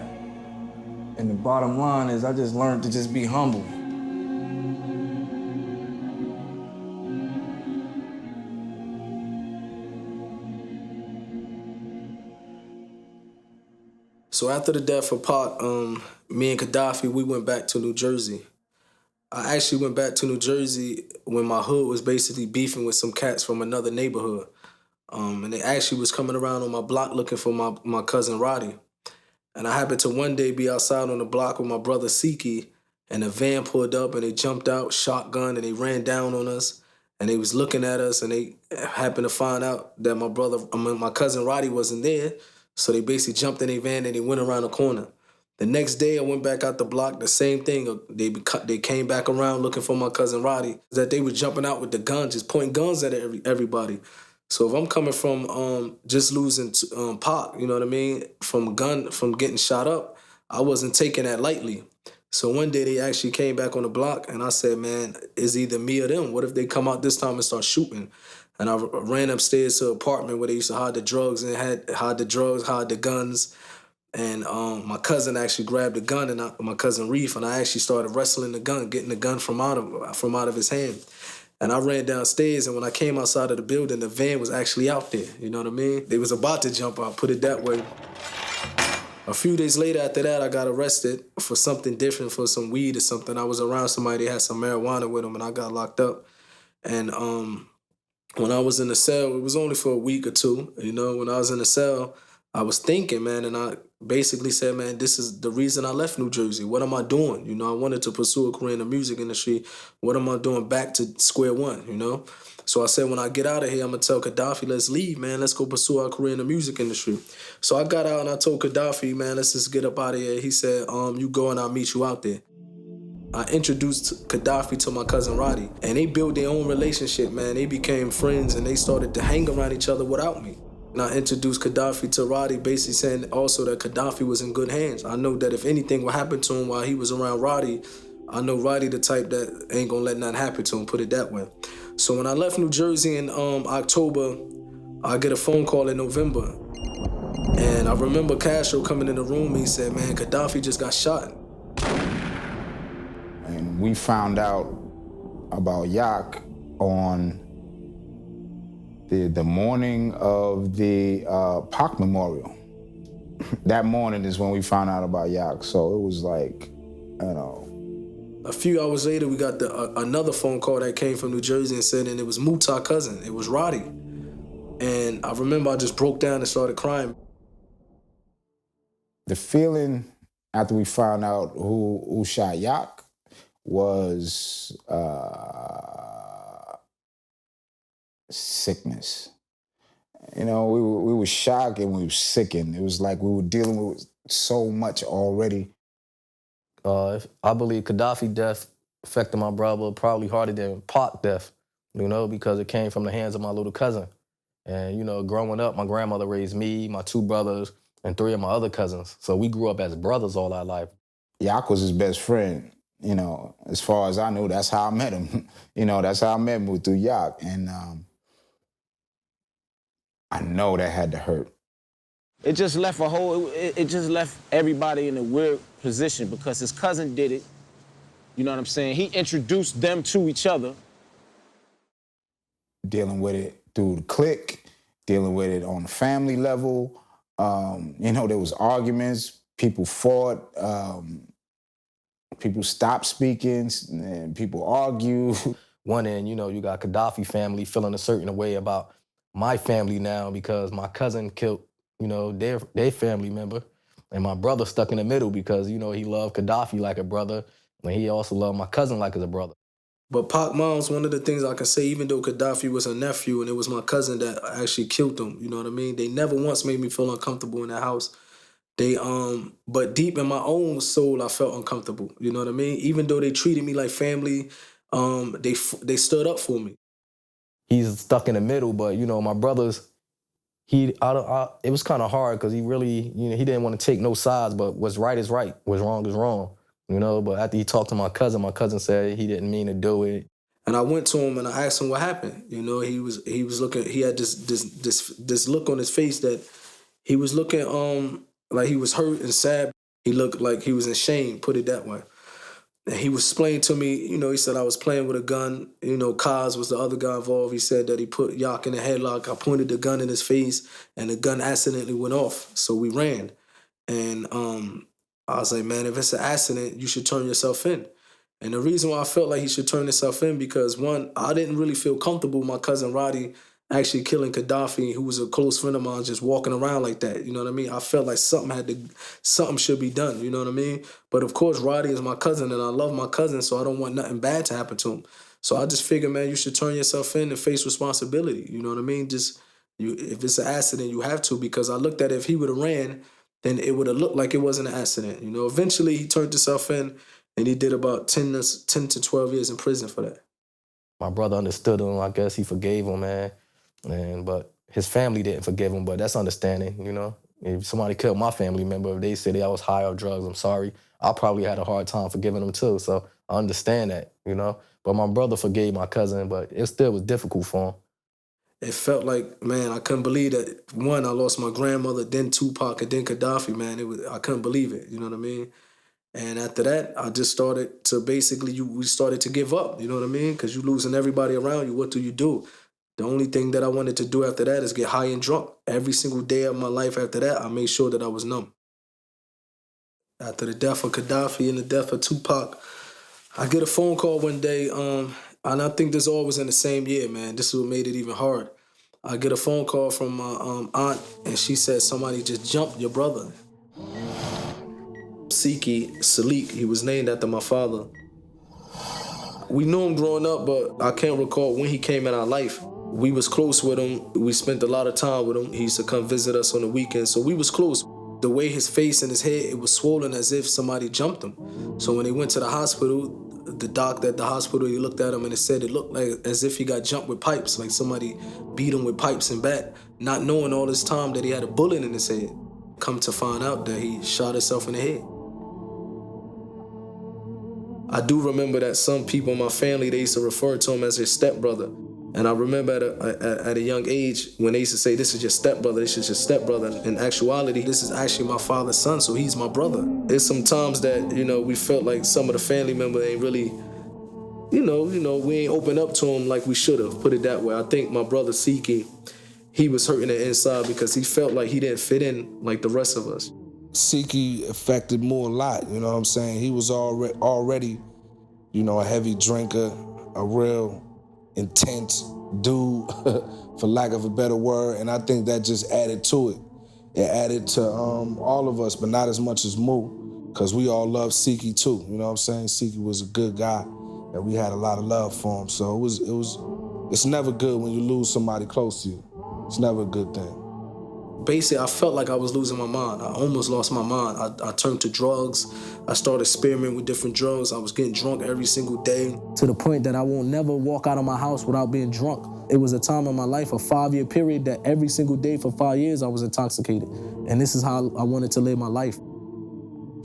And the bottom line is I just learned to just be humble. So after the death of Pac, me and Gaddafi, we went back to New Jersey. I actually went back to New Jersey when my hood was basically beefing with some cats from another neighborhood. And they actually was coming around on my block looking for my cousin Roddy. And I happened to one day be outside on the block with my brother Siki, and a van pulled up and they jumped out, shotgun, and they ran down on us. And they was looking at us, and they happened to find out that my cousin Roddy wasn't there. So they basically jumped in a van and they went around the corner. The next day, I went back out the block. The same thing. They came back around looking for my cousin Roddy. That they were jumping out with the guns, just pointing guns at everybody. So if I'm coming from just losing Pac, you know what I mean, from getting shot up, I wasn't taking that lightly. So one day they actually came back on the block, and I said, man, it's either me or them. What if they come out this time and start shooting? And I ran upstairs to an apartment where they used to hide the drugs, and hide the guns. And my cousin actually grabbed the gun, and my cousin Reef, and I actually started wrestling the gun, getting the gun from out of his hand. And I ran downstairs, and when I came outside of the building, the van was actually out there. You know what I mean? They was about to jump out, put it that way. A few days later after that, I got arrested for something different, for some weed or something. I was around somebody that had some marijuana with them, and I got locked up. And when I was in the cell, it was only for a week or two. You know, when I was in the cell, I was thinking, man, and I basically said, man, this is the reason I left New Jersey. What am I doing? You know, I wanted to pursue a career in the music industry. What am I doing back to square one, you know? So I said, when I get out of here, I'm going to tell Gaddafi, let's leave, man. Let's go pursue our career in the music industry. So I got out and I told Gaddafi, man, let's just get up out of here. He said, you go and I'll meet you out there. I introduced Gaddafi to my cousin Roddy, and they built their own relationship, man. They became friends, and they started to hang around each other without me. And I introduced Gaddafi to Roddy, basically saying also that Gaddafi was in good hands. I know that if anything would happen to him while he was around Roddy, I know Roddy the type that ain't gonna let nothing happen to him, put it that way. So when I left New Jersey in October, I get a phone call in November. And I remember Castro coming in the room, he said, man, Gaddafi just got shot. And we found out about Yak on the morning of the Pac Memorial. That morning is when we found out about Yak, so it was like, you know. A few hours later, we got another phone call that came from New Jersey and said, and it was Mutah's cousin, it was Roddy. And I remember I just broke down and started crying. The feeling after we found out who shot Yak was sickness. You know, we were shocked and we were sickened. It was like we were dealing with so much already. I believe Gaddafi death affected my brother probably harder than Pac death, you know, because it came from the hands of my little cousin. And, you know, growing up, my grandmother raised me, my two brothers, and three of my other cousins. So we grew up as brothers all our life. Yak was his best friend. You know, as far as I knew, that's how I met him. You know, that's how I met him, through Yak. And I know that had to hurt. It just left it just left everybody in a weird position because his cousin did it. You know what I'm saying? He introduced them to each other. Dealing with it through the clique, dealing with it on the family level. You know, there was arguments, people fought, people stopped speaking, and people argue. One end, you know, you got Gaddafi family feeling a certain way about my family now because my cousin killed, you know, their family member. And my brother stuck in the middle because, you know, he loved Gaddafi like a brother, and he also loved my cousin like as a brother. But Pac Mom's, one of the things I can say, even though Gaddafi was a nephew and it was my cousin that actually killed him, you know what I mean? They never once made me feel uncomfortable in that house. But deep in my own soul, I felt uncomfortable, you know what I mean? Even though they treated me like family, they stood up for me. He's stuck in the middle, but, you know, my brothers, it was kind of hard because he really, you know, he didn't want to take no sides, but what's right is right, what's wrong is wrong, you know? But after he talked to my cousin said he didn't mean to do it. And I went to him and I asked him what happened. You know, he was looking, he had this look on his face that he was looking like he was hurt and sad. He looked like he was in shame, put it that way. And he was explaining to me, you know, he said I was playing with a gun. You know, Kaz was the other guy involved. He said that he put Yak in a headlock. I pointed the gun in his face and the gun accidentally went off. So we ran. And I was like, man, if it's an accident, you should turn yourself in. And the reason why I felt like he should turn himself in because, one, I didn't really feel comfortable with my cousin Roddy actually killing Gaddafi, who was a close friend of mine, just walking around like that. You know what I mean? I felt like something should be done. You know what I mean? But of course, Roddy is my cousin, and I love my cousin, so I don't want nothing bad to happen to him. So I just figured, man, you should turn yourself in and face responsibility. You know what I mean? If it's an accident, you have to, because I looked at it, if he would have ran, then it would have looked like it wasn't an accident. You know, eventually he turned himself in, and he did about 10 to 12 years in prison for that. My brother understood him. I guess he forgave him, man. But his family didn't forgive him, but that's understanding, you know? If somebody killed my family member, if they said I was high off drugs, I'm sorry. I probably had a hard time forgiving them too, so I understand that, you know? But my brother forgave my cousin, but it still was difficult for him. It felt like, man, I couldn't believe that. One, I lost my grandmother, then Tupac, and then Gaddafi, man. I couldn't believe it, you know what I mean? And after that, I just started to we started to give up, you know what I mean? Because you're losing everybody around you. What do you do? The only thing that I wanted to do after that is get high and drunk. Every single day of my life after that, I made sure that I was numb. After the death of Gaddafi and the death of Tupac, I get a phone call one day, and I think this all was in the same year, man. This is what made it even hard. I get a phone call from my aunt, and she said somebody just jumped your brother. Salik, he was named after my father. We knew him growing up, but I can't recall when he came in our life. We was close with him. We spent a lot of time with him. He used to come visit us on the weekends, so we was close. The way his face and his head, it was swollen as if somebody jumped him. So when they went to the hospital, the doctor at the hospital, he looked at him and it said it looked like as if he got jumped with pipes, like somebody beat him with pipes and bat, not knowing all this time that he had a bullet in his head. Come to find out that he shot himself in the head. I do remember that some people in my family, they used to refer to him as his stepbrother. And I remember at a young age when they used to say, this is your stepbrother, this is your stepbrother. In actuality, this is actually my father's son, so he's my brother. There's some times that, you know, we felt like some of the family members ain't really, you know, we ain't open up to him like we should have, put it that way. I think my brother Siki, he was hurting the inside because he felt like he didn't fit in like the rest of us. Siki affected Mo a lot, you know what I'm saying? He was already, you know, a heavy drinker, a real intense dude, for lack of a better word, and I think that just added to it. It added to all of us, but not as much as Mo, because we all love Siki too, you know what I'm saying? Siki was a good guy, and we had a lot of love for him, so it's never good when you lose somebody close to you. It's never a good thing. Basically, I felt like I was losing my mind. I almost lost my mind. I turned to drugs. I started experimenting with different drugs. I was getting drunk every single day. To the point that I won't never walk out of my house without being drunk. It was a time in my life, a 5-year period, that every single day for 5 years I was intoxicated. And this is how I wanted to live my life.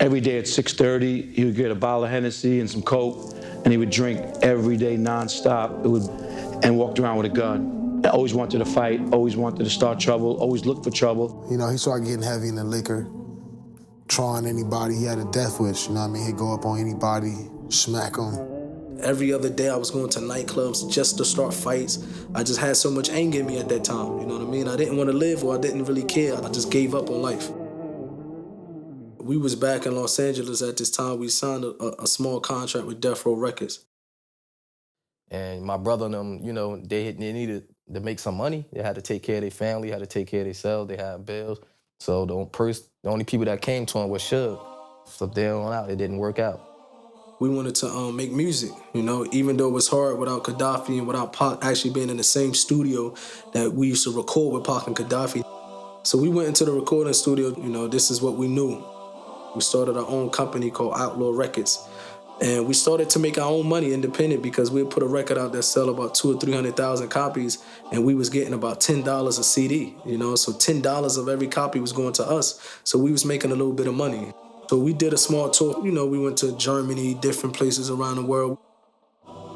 Every day at 6:30, he would get a bottle of Hennessy and some Coke, and he would drink every day nonstop. And walked around with a gun. I always wanted to fight, always wanted to start trouble, always looked for trouble. You know, he started getting heavy in the liquor, trying anybody he had a death wish, you know what I mean? He'd go up on anybody, smack them. Every other day I was going to nightclubs just to start fights. I just had so much anger in me at that time, you know what I mean? I didn't want to live, or I didn't really care. I just gave up on life. We was back in Los Angeles at this time. We signed a small contract with Death Row Records. And my brother and them, you know, they needed to make some money. They had to take care of their family, had to take care of themselves, they had bills. So the only people that came to him was Suge. So there on out, it didn't work out. We wanted to make music, you know, even though it was hard without Gaddafi and without Pac actually being in the same studio that we used to record with Pac and Gaddafi. So we went into the recording studio, you know, this is what we knew. We started our own company called Outlaw Records. And we started to make our own money independent, because we'd put a record out that sell about 200,000 or 300,000 copies, and we was getting about $10 a CD, you know, so $10 of every copy was going to us. So we was making a little bit of money. So we did a small tour, you know, we went to Germany, different places around the world.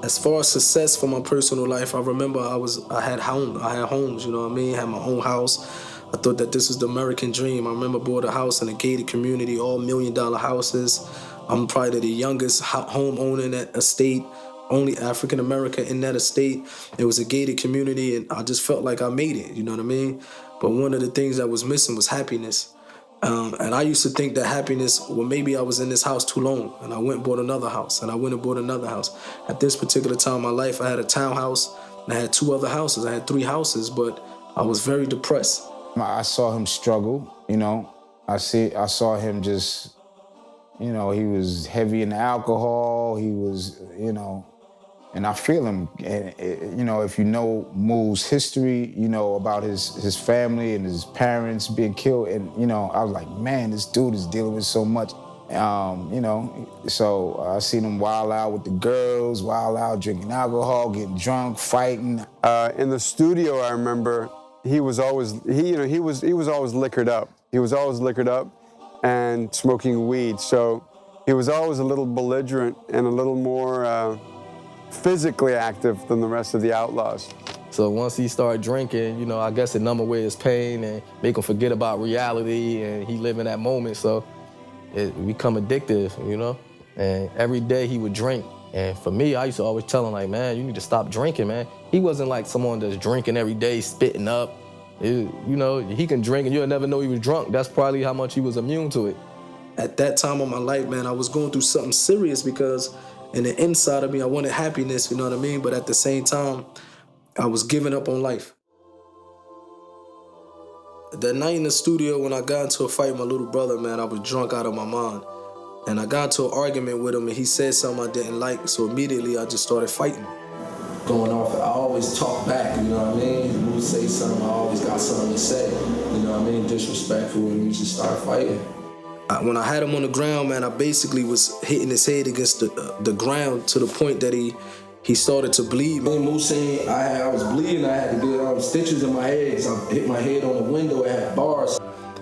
As far as success for my personal life, I remember I had homes, you know what I mean? I had my own house. I thought that this was the American dream. I remember bought a house in a gated community, all $1 million houses. I'm probably the youngest homeowner in that estate, only African American in that estate. It was a gated community, and I just felt like I made it, you know what I mean? But one of the things that was missing was happiness. And I used to think that happiness, well, maybe I was in this house too long, and I went and bought another house, and I went and bought another house. At this particular time in my life, I had a townhouse And I had 2 other houses. I had 3 houses, but I was very depressed. I saw him struggle, you know. I saw him just, you know, he was heavy in alcohol. He was, you know, and I feel him. And, you know, if you know Moo's history, you know, about his family and his parents being killed. And, you know, I was like, man, this dude is dealing with so much. You know, so I seen him wild out with the girls, wild out drinking alcohol, getting drunk, fighting. In the studio, I remember he was always liquored up. He was always liquored up and smoking weed. So he was always a little belligerent and a little more physically active than the rest of the Outlaws. So once he started drinking, you know, I guess it numb away his pain and make him forget about reality, and he live in that moment. So it become addictive, you know? And every day he would drink. And for me, I used to always tell him, like, man, you need to stop drinking, man. He wasn't like someone that's drinking every day, spitting up. You know, he can drink and you'll never know he was drunk. That's probably how much he was immune to it. At that time of my life, man, I was going through something serious because in the inside of me, I wanted happiness, you know what I mean? But at the same time, I was giving up on life. That night in the studio, when I got into a fight with my little brother, man, I was drunk out of my mind. And I got into an argument with him, and he said something I didn't like, so immediately I just started fighting. Going off, I always talk back, you know what I mean? When we say something, I always got something to say, you know what I mean? Disrespectful, and we just start fighting. When I had him on the ground, man, I basically was hitting his head against the ground to the point that he started to bleed. Man, Moose saying I was bleeding. I had to get stitches in my head because I hit my head on the window. It had bars.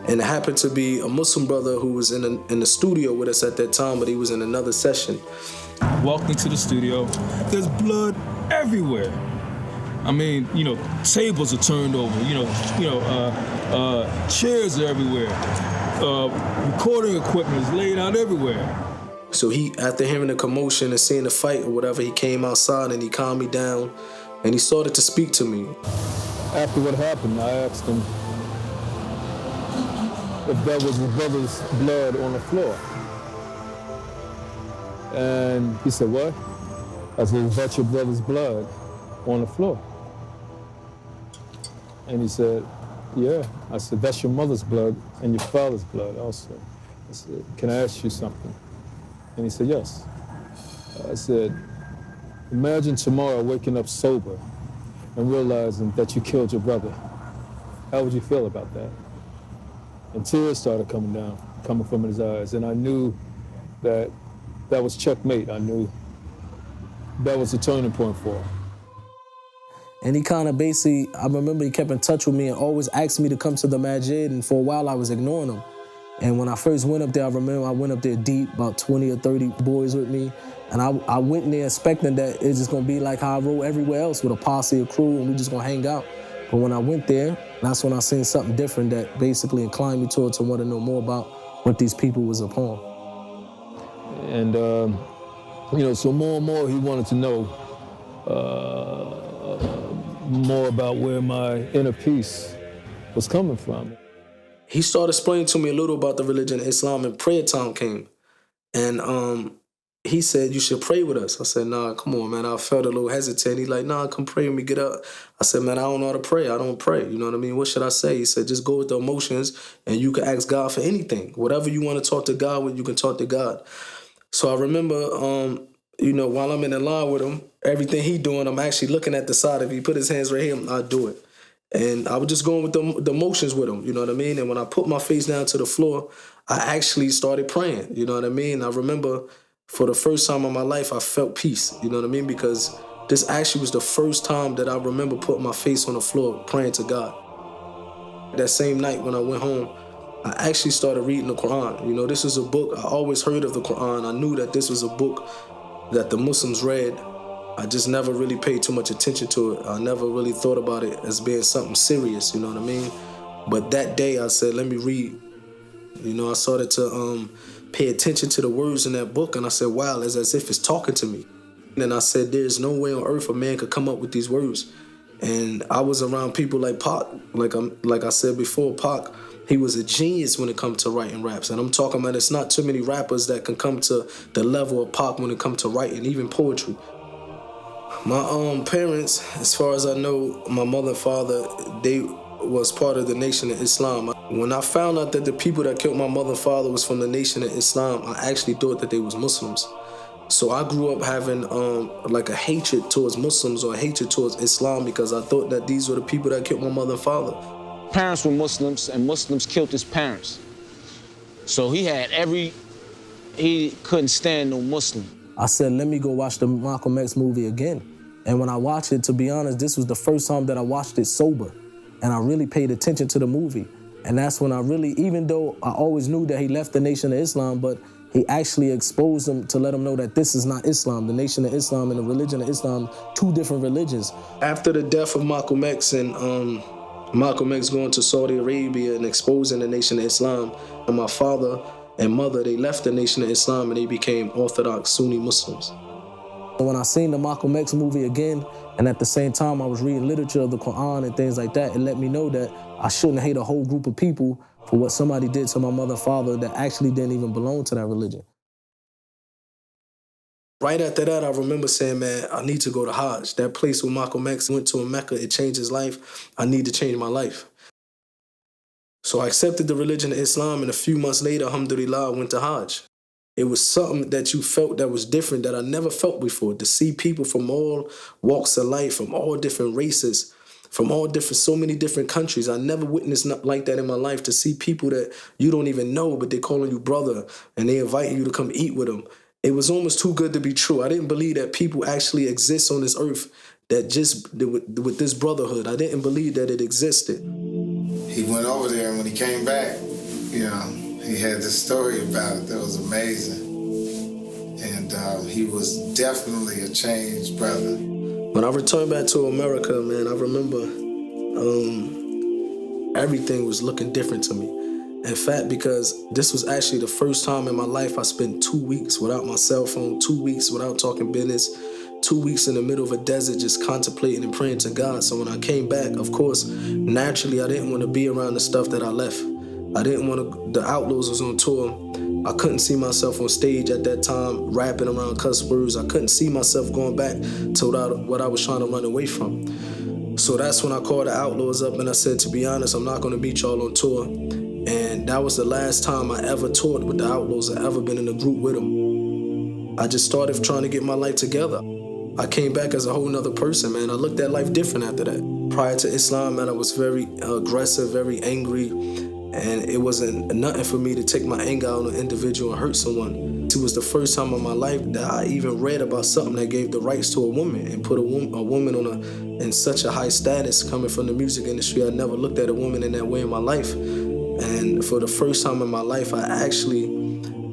And it happened to be a Muslim brother who was in the studio with us at that time, but he was in another session. Walked into the studio. There's blood everywhere. I mean, you know, tables are turned over. Chairs are everywhere. Recording equipment is laid out everywhere. So he, after hearing the commotion and seeing the fight or whatever, he came outside and he calmed me down and he started to speak to me. After what happened, I asked him if there was his brother's blood on the floor. And he said, what? I said, is that your brother's blood on the floor? And he said, yeah. I said, that's your mother's blood and your father's blood also. I said, can I ask you something? And he said, yes. I said, imagine tomorrow waking up sober and realizing that you killed your brother. How would you feel about that? And tears started coming from his eyes. And I knew that was checkmate. I knew that was a turning point for him. And he kind of basically, I remember he kept in touch with me and always asked me to come to the masjid, and for a while I was ignoring him. And when I first went up there, I remember I went up there deep, about 20 or 30 boys with me. And I went in there expecting that it's just gonna be like how I roll everywhere else with a posse, a crew, and we just gonna hang out. But when I went there, that's when I seen something different that basically inclined me to want to know more about what these people was upon. And, so more and more he wanted to know more about where my inner peace was coming from. He started explaining to me a little about the religion of Islam, and prayer time came. And he said, you should pray with us. I said, nah, come on, man. I felt a little hesitant. He like, nah, come pray with me, get up. I said, man, I don't know how to pray. I don't pray. You know what I mean? What should I say? He said, just go with the emotions and you can ask God for anything. Whatever you want to talk to God with, you can talk to God. So I remember, while I'm in the line with him, everything he doing, I'm actually looking at the side. If he put his hands right here, I'll do it. And I was just going with the motions with him, you know what I mean? And when I put my face down to the floor, I actually started praying, you know what I mean? I remember for the first time in my life, I felt peace, you know what I mean? Because this actually was the first time that I remember putting my face on the floor praying to God. That same night when I went home, I actually started reading the Quran. You know, this is a book, I always heard of the Quran. I knew that this was a book that the Muslims read. I just never really paid too much attention to it. I never really thought about it as being something serious, you know what I mean? But that day I said, let me read. You know, I started to pay attention to the words in that book, and I said, wow, it's as if it's talking to me. And I said, there's no way on earth a man could come up with these words. And I was around people like Pac, like I said before, Pac, he was a genius when it comes to writing raps. And I'm talking about it's not too many rappers that can come to the level of Pac when it comes to writing, even poetry. My parents, as far as I know, my mother and father, they was part of the Nation of Islam. When I found out that the people that killed my mother and father was from the Nation of Islam, I actually thought that they was Muslims. So I grew up having like a hatred towards Muslims or a hatred towards Islam because I thought that these were the people that killed my mother and father. Parents were Muslims, and Muslims killed his parents. So he couldn't stand no Muslim. I said, let me go watch the Malcolm X movie again. And when I watched it, to be honest, this was the first time that I watched it sober. And I really paid attention to the movie. And that's when I really, even though I always knew that he left the Nation of Islam, but he actually exposed them to let them know that this is not Islam. The Nation of Islam and the religion of Islam, two different religions. After the death of Malcolm X and Malcolm X going to Saudi Arabia and exposing the Nation of Islam, and my father and mother, they left the Nation of Islam and they became Orthodox Sunni Muslims. When I seen the Malcolm X movie again, and at the same time I was reading literature of the Quran and things like that, it let me know that I shouldn't hate a whole group of people for what somebody did to my mother and father that actually didn't even belong to that religion. Right after that, I remember saying, man, I need to go to Hajj. That place where Malcolm X went to in Mecca, it changed his life. I need to change my life. So I accepted the religion of Islam, and a few months later, alhamdulillah, I went to Hajj. It was something that you felt that was different that I never felt before, to see people from all walks of life, from all different races, from so many different countries. I never witnessed nothing like that in my life, to see people that you don't even know, but they're calling you brother, and they inviting you to come eat with them. It was almost too good to be true. I didn't believe that people actually exist on this earth that just with this brotherhood. I didn't believe that it existed. He went over there, and when he came back, he had this story about it that was amazing. And he was definitely a changed brother. When I returned back to America, man, I remember everything was looking different to me. In fact, because this was actually the first time in my life I spent 2 weeks without my cell phone, 2 weeks without talking business, 2 weeks in the middle of a desert just contemplating and praying to God. So when I came back, of course, naturally I didn't want to be around the stuff that I left. I didn't want to, the Outlawz was on tour. I couldn't see myself on stage at that time rapping around cuss words. I couldn't see myself going back to what I was trying to run away from. So that's when I called the Outlawz up and I said, to be honest, I'm not going to meet y'all on tour. And that was the last time I ever toured with the Outlawz. I ever been in a group with them. I just started trying to get my life together. I came back as a whole nother person, man. I looked at life different after that. Prior to Islam, man, I was very aggressive, very angry, and it wasn't nothing for me to take my anger out on an individual and hurt someone. It was the first time in my life that I even read about something that gave the rights to a woman and put a woman on in such a high status coming from the music industry. I never looked at a woman in that way in my life. And for the first time in my life, I actually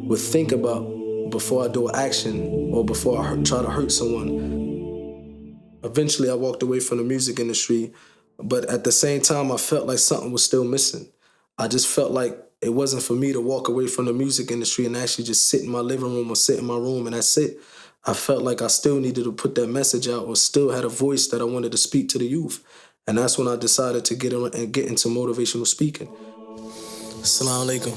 would think about before I do an action or before I try to hurt someone. Eventually, I walked away from the music industry, but at the same time, I felt like something was still missing. I just felt like it wasn't for me to walk away from the music industry and actually just sit in my living room or sit in my room and that's it. I felt like I still needed to put that message out or still had a voice that I wanted to speak to the youth. And that's when I decided to get into motivational speaking. Assalamu alaikum.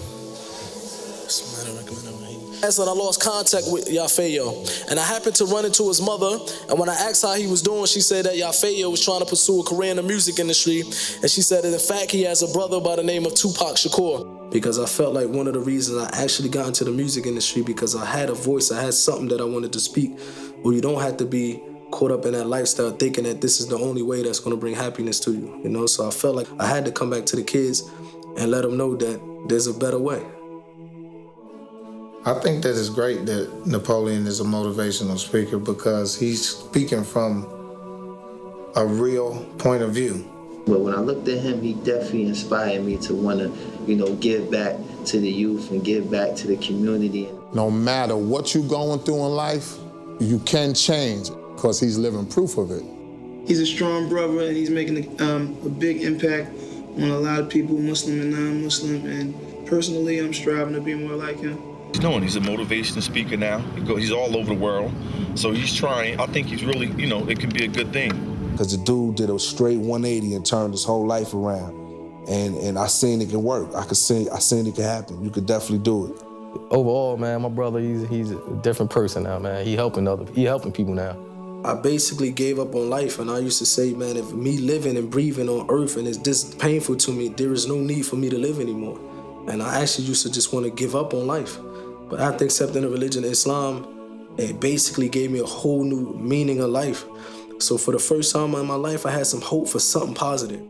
That's when I lost contact with Yafeyo. And I happened to run into his mother. And when I asked how he was doing, she said that Yafeyo was trying to pursue a career in the music industry. And she said that in fact, he has a brother by the name of Tupac Shakur. Because I felt like one of the reasons I actually got into the music industry because I had a voice, I had something that I wanted to speak. Well, you don't have to be caught up in that lifestyle thinking that this is the only way that's going to bring happiness to you, you know? So I felt like I had to come back to the kids and let them know that there's a better way. I think that it's great that Napoleon is a motivational speaker because he's speaking from a real point of view. But when I looked at him, he definitely inspired me to want to, give back to the youth and give back to the community. No matter what you're going through in life, you can change because he's living proof of it. He's a strong brother and he's making a big impact on a lot of people, Muslim and non-Muslim, and personally, I'm striving to be more like him. He's a motivational speaker now. He's all over the world. So he's trying. I think he's really, it can be a good thing. Because the dude did a straight 180 and turned his whole life around. And I seen it can work. I seen it can happen. You could definitely do it. Overall, man, my brother, he's a different person now, man. He helping people now. I basically gave up on life, and I used to say, man, if me living and breathing on earth and it's this painful to me, there is no need for me to live anymore. And I actually used to just want to give up on life. But after accepting the religion of Islam, it basically gave me a whole new meaning of life. So for the first time in my life, I had some hope for something positive.